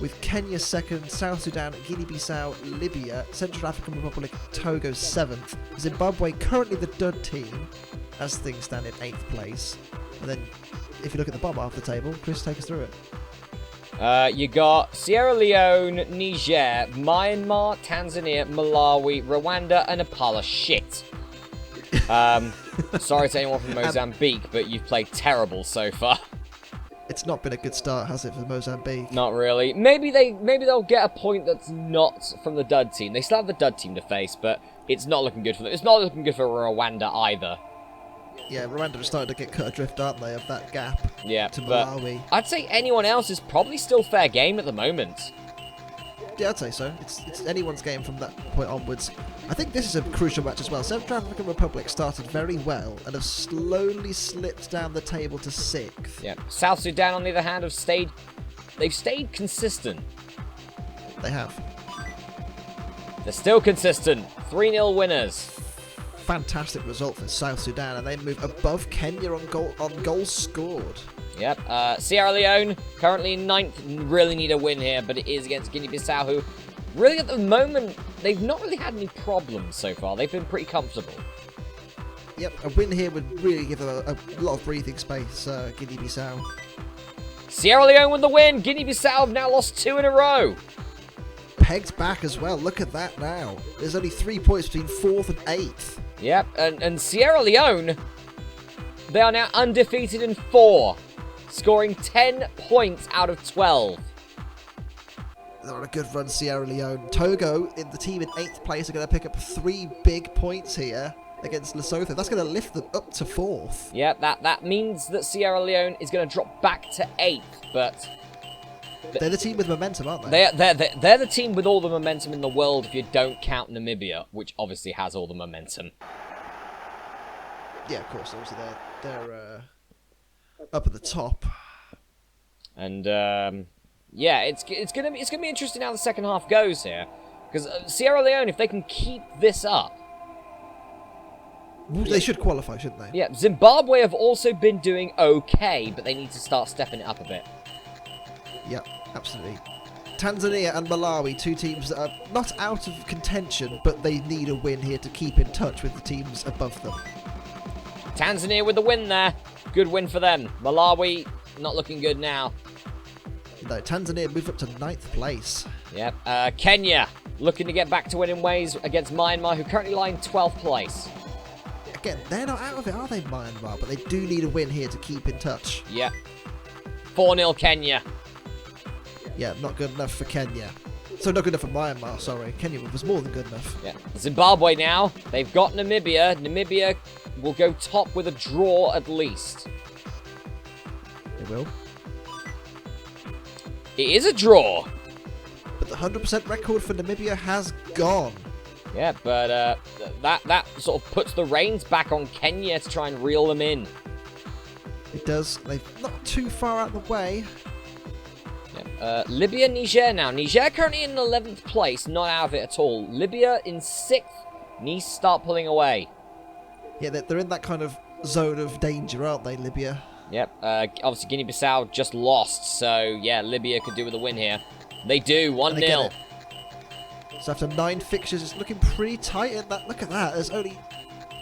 With Kenya 2nd, South Sudan, Guinea-Bissau, Libya, Central African Republic, Togo 7th. Zimbabwe currently the dud team, as things stand in 8th place. And then, if you look at the bottom half of the table, Chris, take us through it. You got Sierra Leone, Niger, Myanmar, Tanzania, Malawi, Rwanda, and Nepal. Shit. Sorry to anyone from Mozambique, but you've played terrible so far. It's not been a good start, has it, for Mozambique? Not really. Maybe they'll get a point that's not from the dud team. They still have the dud team to face, but it's not looking good for them. It's not looking good for Rwanda either. Yeah, Rwanda are starting to get cut adrift, aren't they, of that gap to Malawi. I'd say anyone else is probably still fair game at the moment. Yeah, I'd say so. It's anyone's game from that point onwards. I think this is a crucial match as well. Central African Republic started very well and have slowly slipped down the table to 6th. Yeah. South Sudan, on the other hand, they've stayed consistent. They have. They're still consistent. 3-0 winners. Fantastic result for South Sudan, and they move above Kenya on goals scored. Yep. Sierra Leone, currently in 9th. Really need a win here, but it is against Guinea-Bissau, who really at the moment, they've not really had any problems so far. They've been pretty comfortable. Yep, a win here would really give them a lot of breathing space, Guinea-Bissau. Sierra Leone with the win. Guinea-Bissau have now lost 2 in a row. Pegged back as well. Look at that now. There's only 3 points between 4th and 8th. Yep, and Sierra Leone, they are now undefeated in 4, scoring 10 points out of 12. They're on a good run, Sierra Leone. Togo, in the team in 8th place, are going to pick up 3 big points here against Lesotho. That's going to lift them up to 4th. Yep, that means that Sierra Leone is going to drop back to 8th, but they're the team with momentum, aren't they? They're the team with all the momentum in the world if you don't count Namibia, which obviously has all the momentum. Yeah, of course. Obviously, they're up at the top. And yeah, it's gonna be interesting how the second half goes here, because Sierra Leone, if they can keep this up, they should qualify, shouldn't they? Yeah. Zimbabwe have also been doing okay, but they need to start stepping it up a bit. Yep, absolutely. Tanzania and Malawi, 2 teams that are not out of contention, but they need a win here to keep in touch with the teams above them. Tanzania with the win there. Good win for them. Malawi, not looking good now. No, Tanzania moved up to 9th place. Yep. Kenya, looking to get back to winning ways against Myanmar, who currently lie in 12th place. Again, they're not out of it, are they, Myanmar? But they do need a win here to keep in touch. Yep. 4-0 Kenya. Yeah, not good enough for Kenya. So not good enough for Myanmar, sorry. Kenya was more than good enough. Yeah. Zimbabwe now. They've got Namibia. Namibia will go top with a draw at least. They will. It is a draw. But the 100% record for Namibia has gone. Yeah, but that sort of puts the reins back on Kenya to try and reel them in. It does. They're not too far out of the way. Libya, Niger now. Niger currently in 11th place, not out of it at all. Libya in 6th, needs to start pulling away. Yeah, they're in that kind of zone of danger, aren't they, Libya? Yep, obviously Guinea-Bissau just lost, so yeah, Libya could do with a win here. They do, 1-0. So after 9 fixtures, it's looking pretty tight in that. Look at that, there's only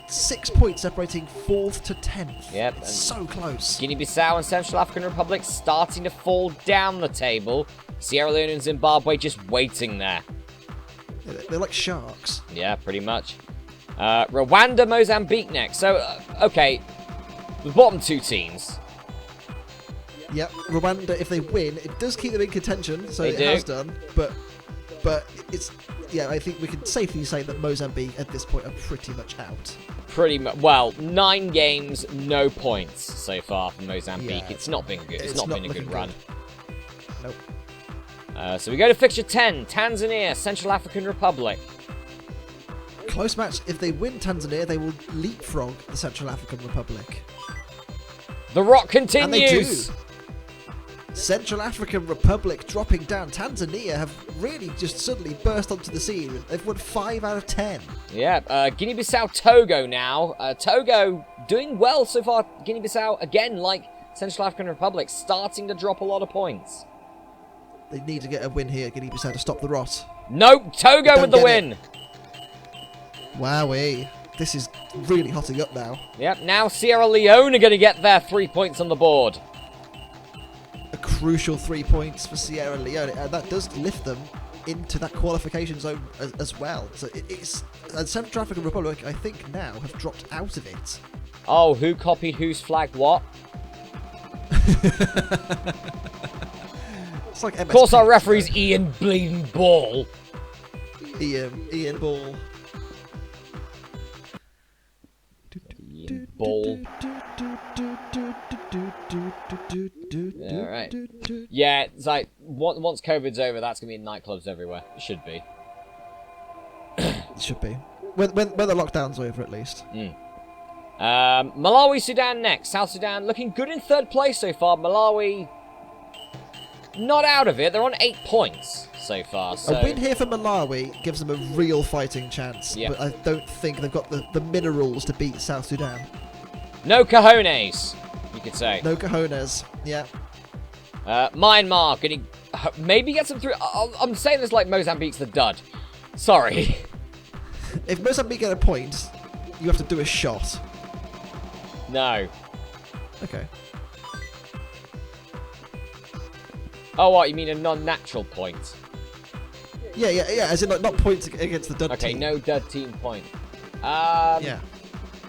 6 points separating 4th to 10th. Yep. It's so close. Guinea-Bissau and Central African Republic starting to fall down the table. Sierra Leone and Zimbabwe just waiting there. Yeah, they're like sharks. Yeah, pretty much. Rwanda, Mozambique next. So, okay, the bottom 2 teams. Yep, Rwanda, if they win, it does keep them in contention, so it do. has done, but it's, yeah, I think we can safely say that Mozambique at this point are pretty much out. Pretty much. Well, 9 games, no points so far from Mozambique. Yeah, it's not been good. It's not been a good run. Nope. So we go to fixture 10, Tanzania, Central African Republic. Close match. If they win Tanzania, they will leapfrog the Central African Republic. The rock And they continues. do. Central African Republic dropping down. Tanzania have really just suddenly burst onto the scene. They've won 5 out of 10. Yeah, Guinea-Bissau, Togo now. Togo doing well so far. Guinea-Bissau, again, like Central African Republic, starting to drop a lot of points. They need to get a win here, Guinea-Bissau, to stop the rot. Nope, Togo with the win. Wowee. This is really hotting up now. Yep, now Sierra Leone are going to get their 3 points on the board. A crucial 3 points for Sierra Leone, and that does lift them into that qualification zone as well. So it's Central African Republic, I think, now have dropped out of it. Oh, who copied whose flag what? It's like Of course, our referee's Ian Bleeding Ball. Ian Ball. Ian Ball. Alright. Yeah, it's like, once COVID's over, that's going to be in nightclubs everywhere. It should be. It should be. When the lockdown's over, at least. Malawi, Sudan next. South Sudan looking good in 3rd place so far. Malawi not out of it. They're on 8 points so far. So. A win here for Malawi gives them a real fighting chance, Yep. but I don't think they've got the minerals to beat South Sudan. No cojones, you could say. No cojones. Yeah. Myanmar, can maybe get some through? I'm saying this like Mozambique's the dud. Sorry. If Mozambique get a point, you have to do a shot. No. Okay. Oh, what? You mean a non-natural point? Yeah. As in, like, not points against the dud Okay, team. no dud team point. Yeah.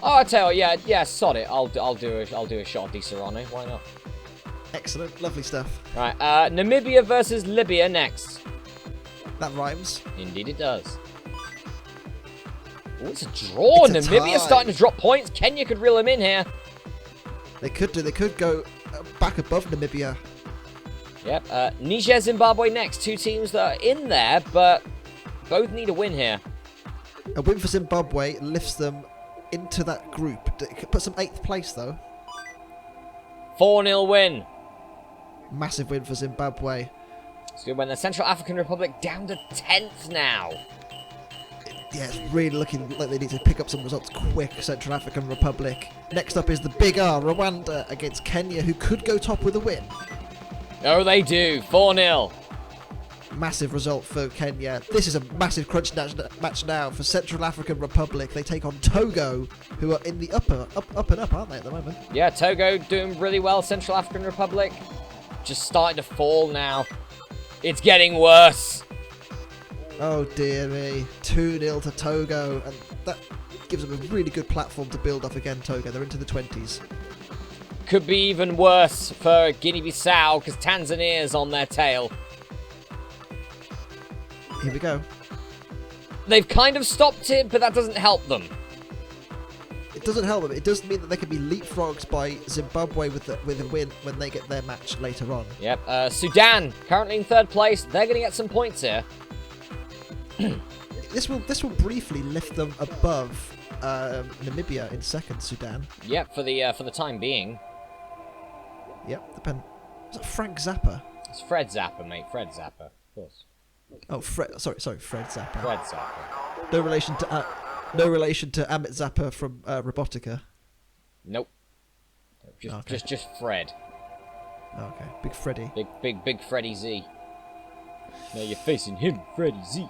Oh, I tell you, yeah, sod it. I'll do a shot of Di Serrano. Why not? Excellent, lovely stuff. Right. Namibia versus Libya next. That rhymes. Indeed, it does. Oh, it's a draw. It's a Namibia's tie. starting to drop points. Kenya could reel him in here. They could do. They could go back above Namibia. Yep. Niger, Zimbabwe next. 2 teams that are in there, but both need a win here. A win for Zimbabwe lifts them into that group. It could put some 8th place though. 4-0 win. Massive win for Zimbabwe. It's good when the Central African Republic down to 10th now. Yeah, it's really looking like they need to pick up some results quick, Central African Republic. Next up is the Big R, Rwanda against Kenya, who could go top with a win. Oh, they do. 4-0. Massive result for Kenya. This is a massive crunch match now for Central African Republic. They take on Togo, who are in the up and up, aren't they, at the moment? Yeah, Togo doing really well. Central African Republic just starting to fall now. It's getting worse. Oh dear me. 2-0 to Togo, and that gives them a really good platform to build off again, Togo. They're into the 20s. Could be even worse for Guinea-Bissau because Tanzania's on their tail. Here we go. They've kind of stopped it, but that doesn't help them. It doesn't help them. It does mean that they can be leapfrogged by Zimbabwe with a win when they get their match later on. Yep. Sudan, currently in 3rd place. They're going to get some points here. This will briefly lift them above Namibia in 2nd, Sudan. Yep, for the time being. Yep. Is that Frank Zappa? It's Fred Zappa, mate. Fred Zappa, of course. Oh, Fred. Sorry, Fred Zappa. Fred Zappa. No relation to Amit Zappa from Robotica. Nope. Just Fred. Okay, Big Freddy. Big Freddy Z. Now you're facing him, Freddy Z.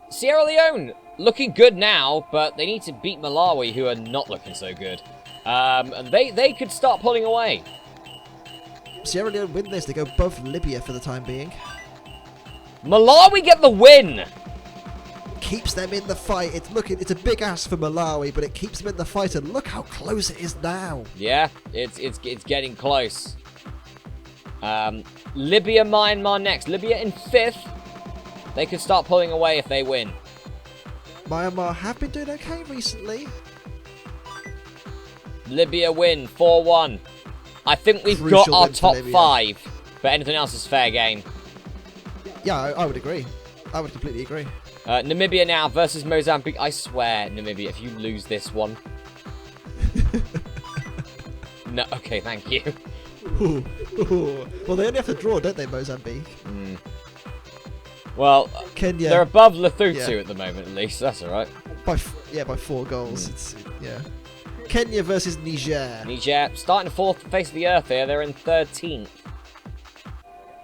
Sierra Leone looking good now, but they need to beat Malawi, who are not looking so good. And they could start pulling away. Sierra Leone win this, they go above Libya for the time being. Malawi get the win! Keeps them in the fight. It's a big ask for Malawi, but it keeps them in the fight, and look how close it is now. Yeah, it's getting close. Libya, Myanmar next. Libya in 5th. They could start pulling away if they win. Myanmar have been doing okay recently. Libya win 4-1. I think we've Crucial got our win for top Libya. 5. But anything else is fair game. Yeah, I would agree. I would completely agree. Namibia now versus Mozambique. I swear, Namibia, if you lose this one... No, okay, thank you. Ooh, ooh. Well, they only have to draw, don't they, Mozambique? Well, Kenya. they're above Lesotho Yeah. at the moment, at least. That's all right. By 4 goals. Yeah. Kenya versus Niger. Niger starting 4th face of the earth here. They're in 13th.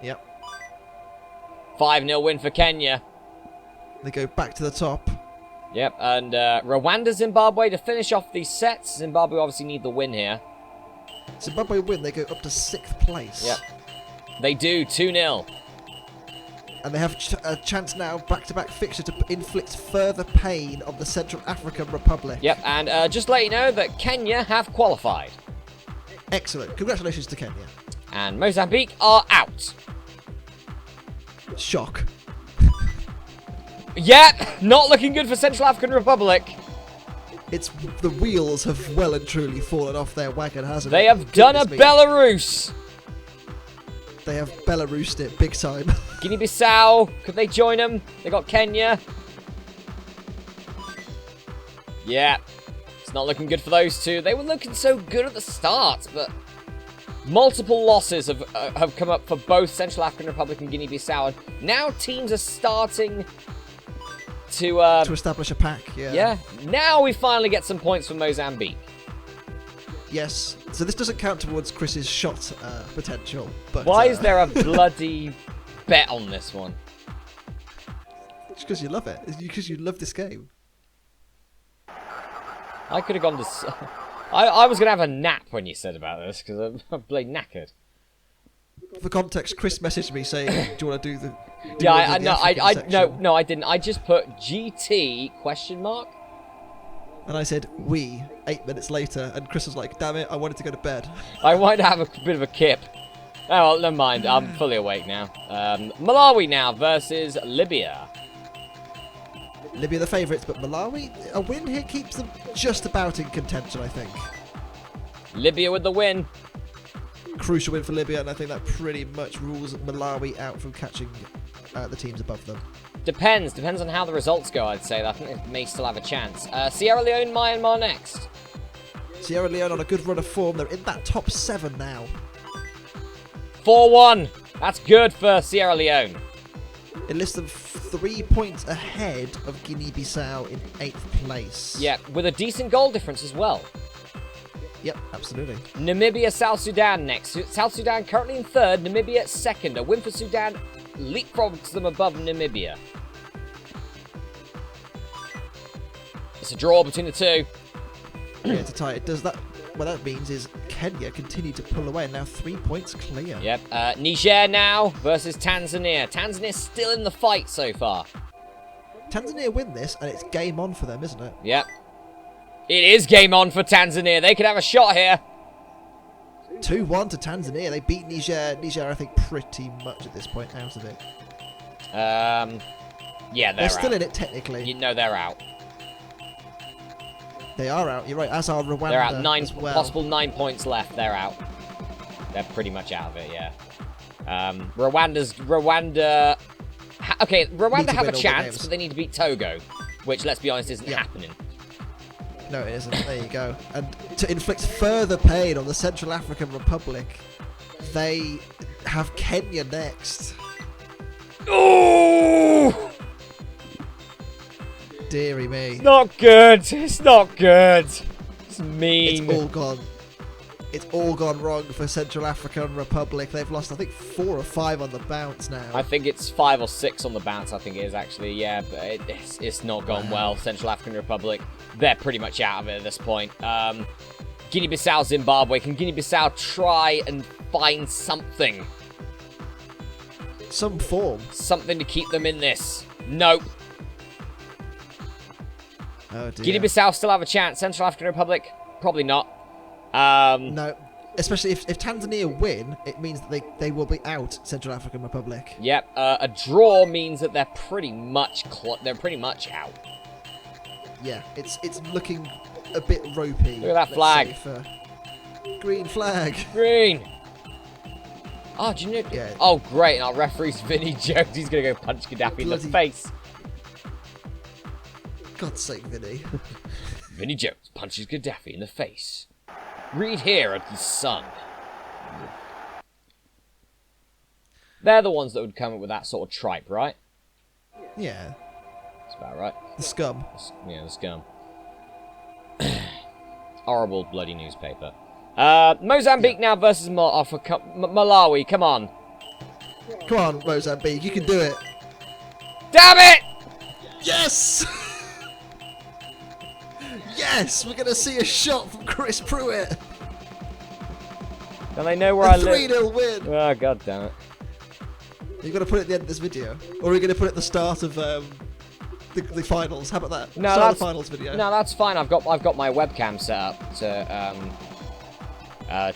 Yep. 5-0 win for Kenya. They go back to the top. Yep, and Rwanda, Zimbabwe to finish off these sets. Zimbabwe obviously need the win here. Zimbabwe win, they go up to 6th place. Yep. They do, 2-0. And they have a chance now, back-to-back fixture, to inflict further pain on the Central African Republic. Yep, and just let you know that Kenya have qualified. Excellent. Congratulations to Kenya. And Mozambique are out. Shock. Yep, not looking good for Central African Republic. It's the wheels have well and truly fallen off their wagon, hasn't They it? have done a Goodness me. Belarus. They have Belarused it big time. Guinea-Bissau, could they join them? They got Kenya. Yeah, it's not looking good for those two. They were looking so good at the start, but multiple losses have come up for both Central African Republic and Guinea-Bissau. And now teams are starting to establish a pack, yeah. yeah. Now we finally get some points from Mozambique. Yes. So this doesn't count towards Chris's shot potential. But Why is there a bloody bet on this one? It's because you love it. It's because you love this game. I could have gone to... I was going to have a nap when you said about this, because I'm bloody knackered. For context, Chris messaged me saying, "Do you want to do the?" Yeah, I didn't. I just put GT ? And I said, "We." 8 minutes later, and Chris was like, "Damn it! I wanted to go to bed." I wanted to have a bit of a kip. Oh well, never mind. I'm fully awake now. Malawi now versus Libya. Libya the favourites, but Malawi, a win here keeps them just about in contention, I think. Libya with the win. Crucial win for Libya, and I think that pretty much rules Malawi out from catching the teams above them. Depends on how the results go, I'd say. I think they may still have a chance. Sierra Leone, Myanmar next. Sierra Leone on a good run of form. They're in that top 7 now. 4-1. That's good for Sierra Leone. It lists them 3 points ahead of Guinea-Bissau in 8th place. Yeah, with a decent goal difference as well. Yep, absolutely. Namibia, South Sudan next. South Sudan currently in 3rd, Namibia 2nd. A win for Sudan leapfrogs them above Namibia. It's a draw between the two. Yeah, it's a tie. It does that. What that means is Kenya continue to pull away, and now 3 points clear. Yep. Niger now versus Tanzania. Tanzania's still in the fight so far. Tanzania win this, and it's game on for them, isn't it? Yep. It is game on for Tanzania. They could have a shot here. 2-1 to Tanzania. They beat Niger. Niger, I think, pretty much at this point out of it. Yeah, They're still in it technically. You know they're out. They are out. You're right. As are Rwanda. They're out. as well. Possible 9 points left. They're out. They're pretty much out of it. Yeah. Rwanda. Okay, Rwanda have a chance, but they need to beat Togo, which, let's be honest, isn't happening. No, it isn't. There you go. And to inflict further pain on the Central African Republic, they have Kenya next. Ooh! Deary me. It's not good. It's not good. It's mean. It's all gone. It's all gone wrong for Central African Republic. They've lost, I think, 4 or 5 on the bounce now. I think it's 5 or 6 on the bounce, I think it is actually, yeah, but it's not gone well. Central African Republic, they're pretty much out of it at this point. Guinea-Bissau, Zimbabwe. Can Guinea-Bissau try and find something? Some form. Something to keep them in this. Nope. Oh dear. Guinea-Bissau still have a chance. Central African Republic, probably not. No. especially if Tanzania win, it means that they will be out Central African Republic. Yep. A draw means that they're pretty much out. Yeah, it's looking a bit ropey. Look at that flag. Green flag. Green. Oh, do you know? Yeah. Oh, great. And our referee's Vinnie Jones. He's going to go punch Gaddafi in the face. God's sake, Vinny. Vinnie Jones punches Gaddafi in the face. Read here at the Sun. They're the ones that would come up with that sort of tripe, right? Yeah. That's about right. The scum. Yeah, the scum. Horrible bloody newspaper. Mozambique now versus Malawi. Come on. Come on, Mozambique. You can do it. Damn it! Yes! Yes! We're going to see a shot from Chris Pruitt. And they know where I live. 3-0 win. Oh, god damn it. You've got to put it at the end of this video. Or are you going to put it at the start of the finals? How about that? No, start that's of the finals video. No, that's fine. I've got my webcam set up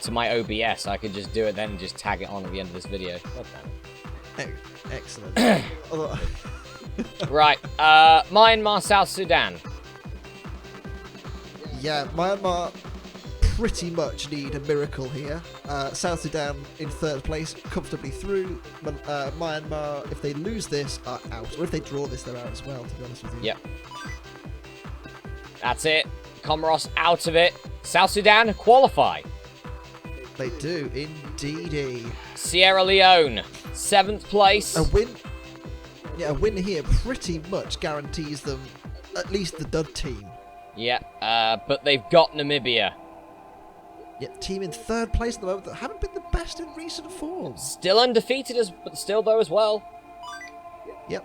to my OBS. I could just do it then and just tag it on at the end of this video. God damn it. Excellent. Right. Myanmar, South Sudan. Yeah, Myanmar pretty much need a miracle here. South Sudan in third place, comfortably through. Myanmar, if they lose this, are out. Or if they draw this, they're out as well, to be honest with you. Yep. That's it. Comoros out of it. South Sudan qualify. They do, indeedy. Sierra Leone, 7th place. A win here pretty much guarantees them at least the dud team. Yeah, but they've got Namibia. Yeah, team in third place at the moment that haven't been the best in recent form. Still undefeated, but still though as well. Yep.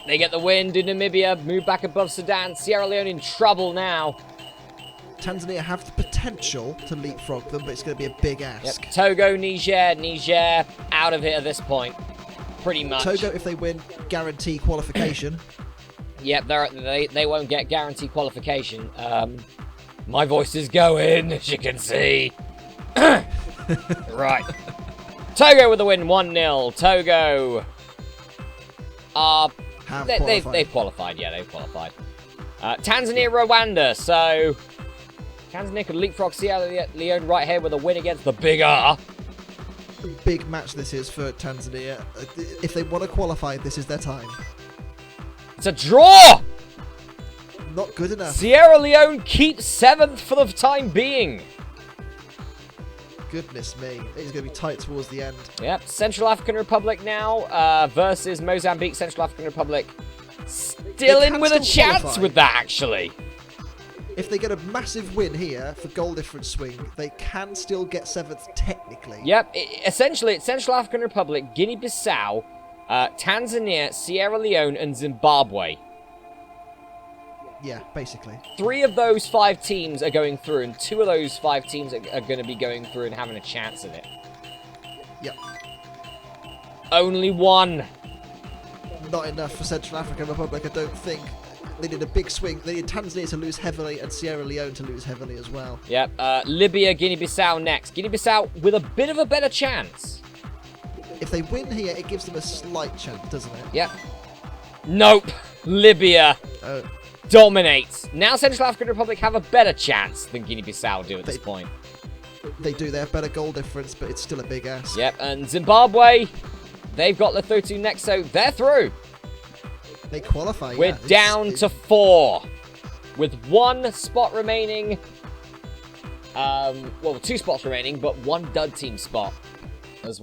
They get the win, do Namibia, move back above Sudan. Sierra Leone in trouble now. Tanzania have the potential to leapfrog them, but it's going to be a big ask. Yep. Togo, Niger out of it at this point. Pretty much. Togo, if they win, guarantee qualification. Yep, they won't get guaranteed qualification. My voice is going, as you can see. Right. Togo with the win, 1-0. Togo they've qualified. Yeah, they've qualified. Tanzania, Rwanda. So Tanzania could leapfrog Sierra Leone right here with a win against the Big R. Big match this is for Tanzania. If they want to qualify, this is their time. It's a draw! Not good enough. Sierra Leone keeps 7th for the time being. Goodness me. It's going to be tight towards the end. Yep. Central African Republic now versus Mozambique. Central African Republic still in with a chance qualify. With that, actually. If they get a massive win here for goal difference swing, they can still get 7th technically. Yep. Essentially, it's Central African Republic, Guinea-Bissau, Tanzania, Sierra Leone, and Zimbabwe. Yeah, basically. 3 of those 5 teams are going through, and 2 of those 5 teams are going to be going through and having a chance at it. Yep. Only 1. Not enough for Central African Republic, I don't think. They did a big swing. They need Tanzania to lose heavily and Sierra Leone to lose heavily as well. Yep. Libya, Guinea-Bissau next. Guinea-Bissau with a bit of a better chance. If they win here, it gives them a slight chance, doesn't it? Yep. Nope. Libya dominates. Now Central African Republic have a better chance than Guinea-Bissau do at this point. They do. They have better goal difference, but it's still a big ask. Yep. And Zimbabwe, they've got Lesotho next, so they're through. They qualify. We're down to 4 with 1 spot remaining. Well, 2 spots remaining, but 1 dud team spot as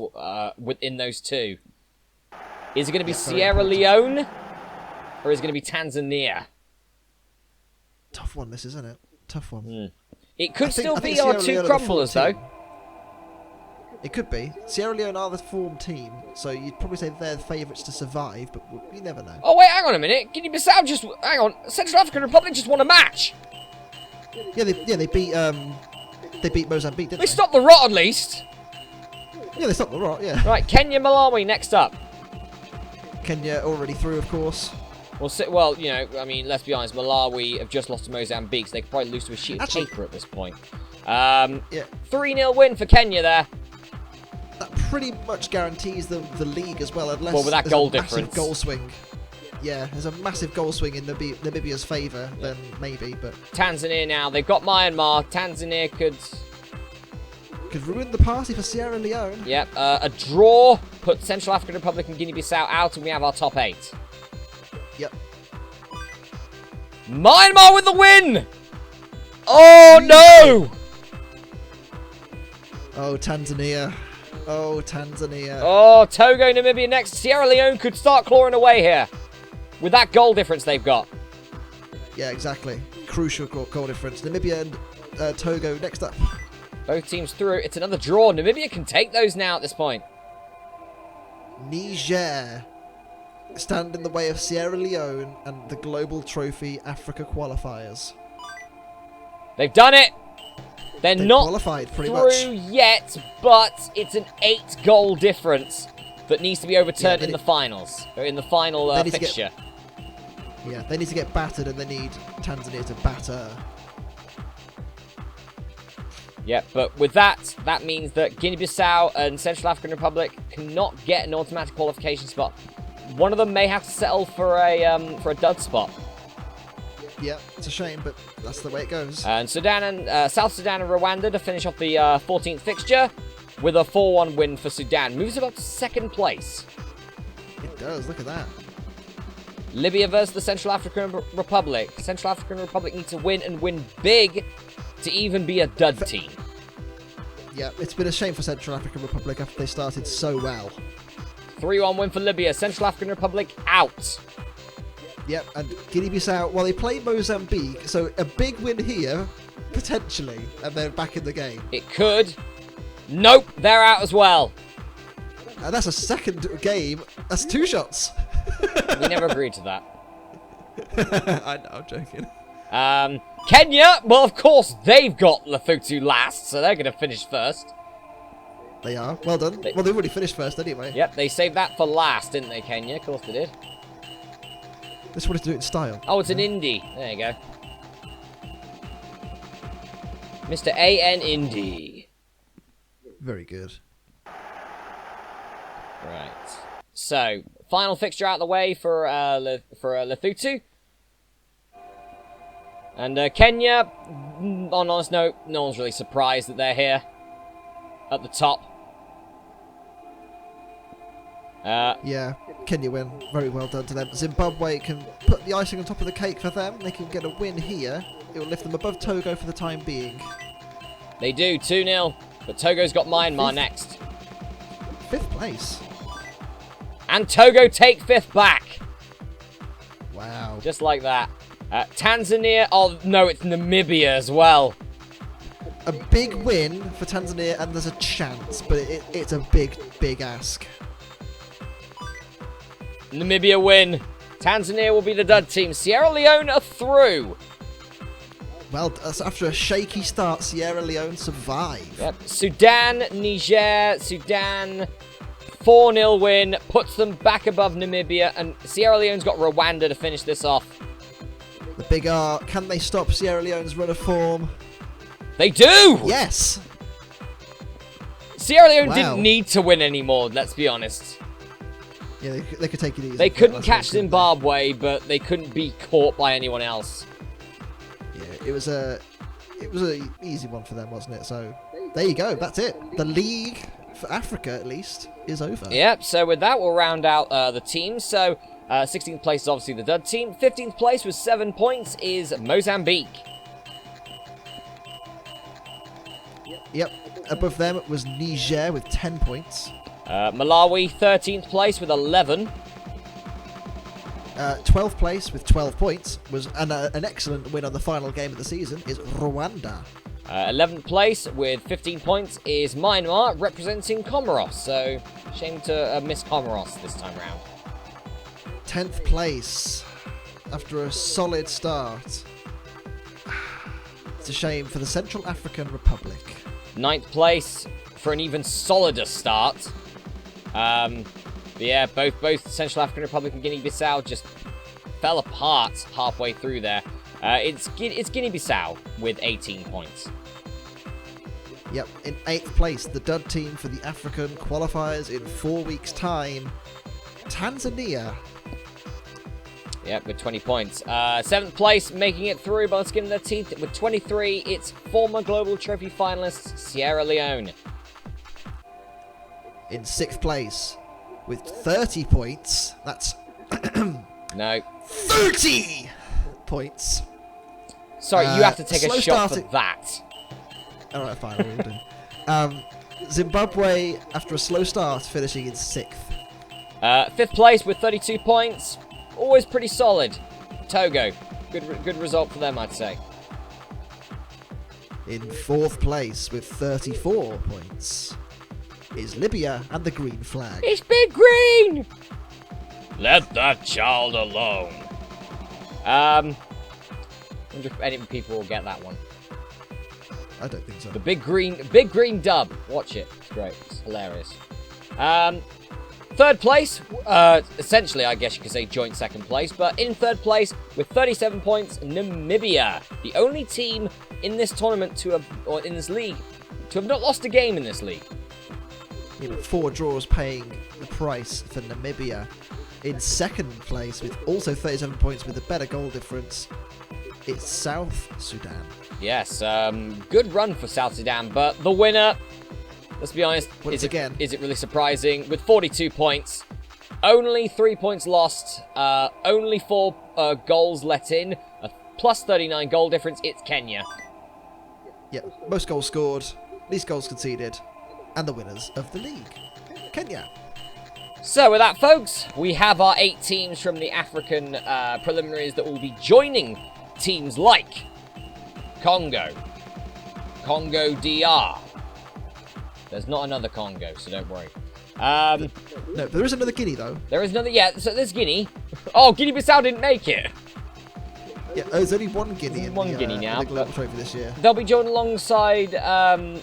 within those 2. Is it going to be Sierra Leone or is it going to be Tanzania? Tough one, this, isn't it? Tough one. It could still be our 2 crumblers, though. It could be. Sierra Leone are the form team, so you'd probably say they're the favourites to survive, but you never know. Oh, wait, hang on a minute. Guinea-Bissau just... Hang on. Central African Republic just won a match. Yeah, they beat Mozambique, didn't they? They stopped the rot, at least. Yeah, they stopped the rot, yeah. Right, Kenya, Malawi, next up. Kenya already through, of course. Well, you know, I mean, let's be honest. Malawi have just lost to Mozambique, so they could probably lose to a sheet of paper at this point. Yeah. 3-0 win for Kenya there. That pretty much guarantees the league as well, unless Well, with that there's goal a massive difference. goal swing. Yeah, there's a massive goal swing in Namibia's favour, then maybe, but... Tanzania now. They've got Myanmar. Tanzania could ruin the party for Sierra Leone. Yep, a draw puts Central African Republic and Guinea-Bissau out, and we have our top 8. Yep. Myanmar with the win! Oh, no! Oh, Tanzania. Oh, Tanzania. Oh, Togo, Namibia next. Sierra Leone could start clawing away here. With that goal difference they've got. Yeah, exactly. Crucial goal difference. Namibia and Togo next up. Both teams through. It's another draw. Namibia can take those now at this point. Niger stand in the way of Sierra Leone and the Global Trophy Africa Qualifiers. They've done it. They're They not qualified pretty through much. yet, but it's an 8-goal difference that needs to be overturned in the finals. Or in the final They need to fixture. Yeah, they need to get battered and they need Tanzania to batter. Yeah, but with that, that means that Guinea-Bissau and Central African Republic cannot get an automatic qualification spot. One of them may have to settle for a dud spot. Yeah, it's a shame, but that's the way it goes. And Sudan and South Sudan and Rwanda to finish off the 14th fixture with a 4-1 win for Sudan. Moves it up to 2nd place. It does, look at that. Libya versus the Central African Republic. Central African Republic need to win and win big to even be a dud team. Yeah, it's been a shame for Central African Republic after they started so well. 3-1 win for Libya. Central African Republic out. Yep, and Guinea-Bissau, well, they play Mozambique, so a big win here, potentially, and they're back in the game. It could. Nope, they're out as well. And that's a second game. That's 2 shots. We never agreed to that. I know, I'm joking. Kenya, well, of course, they've got Lesotho last, so they're going to finish first. They are. Well done. Well, they've already finished first anyway. Yep, they saved that for last, didn't they, Kenya? Of course they did. Just wanted to do it in style. Oh, it's an indie. There you go. Mr. A.N. Indie. Very good. Right. So, final fixture out of the way for Lesotho. And Kenya, on an honest note, no one's really surprised that they're here. At the top. Yeah, Kenya win. Very well done to them. Zimbabwe can put the icing on top of the cake for them. They can get a win here. It will lift them above Togo for the time being. They do, 2-0. But Togo's got Myanmar next. 5th place. And Togo take 5th back. Wow. Just like that. Tanzania, oh no, it's Namibia as well. A big win for Tanzania, and there's a chance, but it's a big ask. Namibia win. Tanzania will be the dud team. Sierra Leone are through. Well, after a shaky start, Sierra Leone survive. Yep. Sudan, Niger, Sudan, 4-0 win, puts them back above Namibia, and Sierra Leone's got Rwanda to finish this off. The big R, can they stop Sierra Leone's run of form? They do! Yes! Sierra Leone Wow. didn't need to win anymore, let's be honest. Yeah, they could take it easy. They couldn't That's catch what they did. Zimbabwe, but they couldn't be caught by anyone else. Yeah, it was a easy one for them, wasn't it? So there you go. That's it. The league for Africa, at least, is over. Yep, so with that, we'll round out the teams. So 16th place is obviously the dud team. 15th place with 7 points is Mozambique. Yep. Above them was Niger with 10 points. Malawi, 13th place with 11. 12th place with 12 points was an excellent win on the final game of the season is Rwanda. 11th place with 15 points is Myanmar, representing Comoros. So, shame to miss Comoros this time round. 10th place after a solid start. It's a shame for the Central African Republic. 9th place for an even solider start. But yeah, both Central African Republic and Guinea-Bissau just fell apart halfway through there. It's Guinea-Bissau with 18 points. Yep, in 8th place, the dud team for the African Qualifiers in 4 weeks' time, Tanzania. Yep, with 20 points. 7th place, making it through by the skin of their teeth with 23. It's former Global Trophy finalists Sierra Leone. In 6th place, with 30 points, that's... No. 30 points. Sorry, you have to take a shot for that. Alright, fine, I will do. Zimbabwe, after a slow start, finishing in 6th. 5th place with 32 points. Always pretty solid. Togo. Good result for them, I'd say. In 4th place, with 34 points, is Libya and the green flag. It's Big Green! Let that child alone. I wonder if any people will get that one. I don't think so. The big green dub. Watch it. It's great. It's hilarious. 3rd place, essentially, I guess you could say joint 2nd place, but in 3rd place with 37 points, Namibia, the only team in this tournament to have, or in this league, to have not lost a game in this league. 4 draws paying the price for Namibia. In 2nd place with also 37 points with a better goal difference, it's South Sudan. Yes, good run for South Sudan, but the winner, let's be honest, is it really surprising? With 42 points, only 3 points lost, only 4 goals let in, a plus 39 goal difference, it's Kenya. Yep, most goals scored, least goals conceded, and the winners of the league, Kenya. So with that, folks, we have our 8 teams from the African preliminaries that will be joining teams like Congo, Congo DR. There's not another Congo, so don't worry. No, there is another Guinea, though. There is another, yeah, so there's Guinea. Oh, Guinea-Bissau didn't make it. Yeah, there's only one Guinea in now, the Global Trophy this year. They'll be joined alongside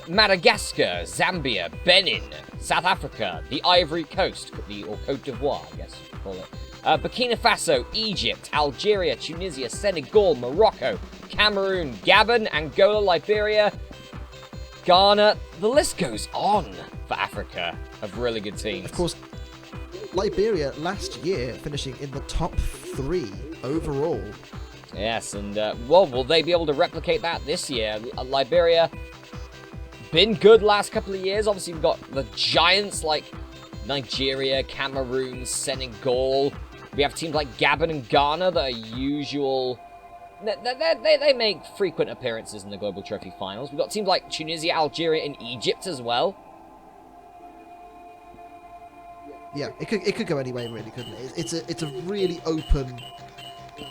Madagascar, Zambia, Benin, South Africa, the Ivory Coast, or Côte d'Ivoire, I guess you call it. Burkina Faso, Egypt, Algeria, Tunisia, Senegal, Morocco, Cameroon, Gabon, Angola, Liberia, Ghana. The list goes on for Africa of really good teams. Of course, Liberia last year finishing in the top 3 overall. Yes, and well, will they be able to replicate that this year? Liberia, been good last couple of years. Obviously, we've got the giants like Nigeria, Cameroon, Senegal. We have teams like Gabon and Ghana that are usual. They make frequent appearances in the Global Trophy finals. We've got teams like Tunisia, Algeria, and Egypt as well. Yeah, it could go anyway, really, couldn't it? It's a really open,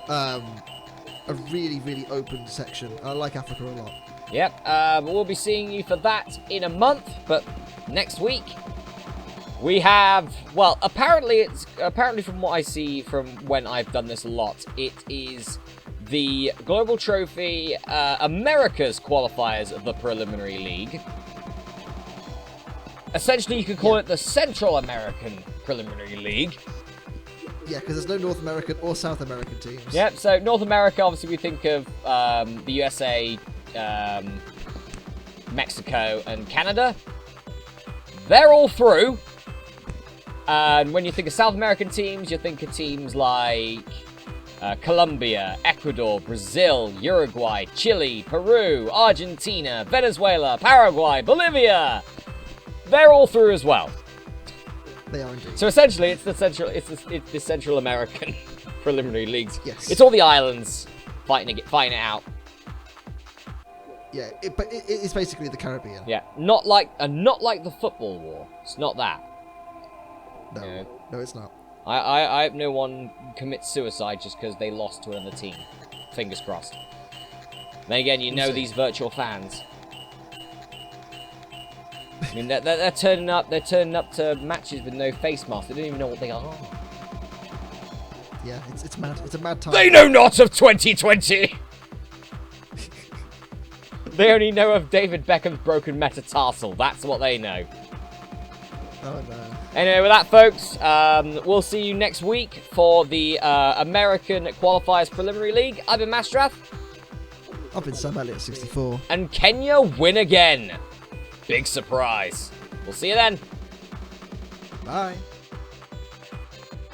a really open section. I like Africa a lot. Yep, we'll be seeing you for that in a month, but next week we have, well, apparently from what I see from when I've done this a lot, it is the Global Trophy America's qualifiers of the Preliminary League. Essentially, you could call it the Central American Preliminary League. Yeah, because there's no North American or South American teams. Yep, so North America, obviously we think of the USA, Mexico, and Canada. They're all through. And when you think of South American teams, you think of teams like Colombia, Ecuador, Brazil, Uruguay, Chile, Peru, Argentina, Venezuela, Paraguay, Bolivia. They're all through as well. They are indeed. So essentially, it's the Central American preliminary leagues. Yes. It's all the islands fighting it out. Yeah, but it's basically the Caribbean. Yeah, not like the football war. It's not that. No, it's not. I hope no one commits suicide just because they lost to another team. Fingers crossed. Then again, you know these virtual fans. I mean, they're turning up. They're turning up to matches with no face mask. They don't even know what they are. Yeah, it's mad. It's a mad time. They know not of 2020. They only know of David Beckham's broken metatarsal. That's what they know. Oh no. Anyway, with that, folks, we'll see you next week for the American Qualifiers Preliminary League. I've been Masterath. I've been Sam Elliott 64. And Kenya win again. big surprise. We'll see you then. Bye.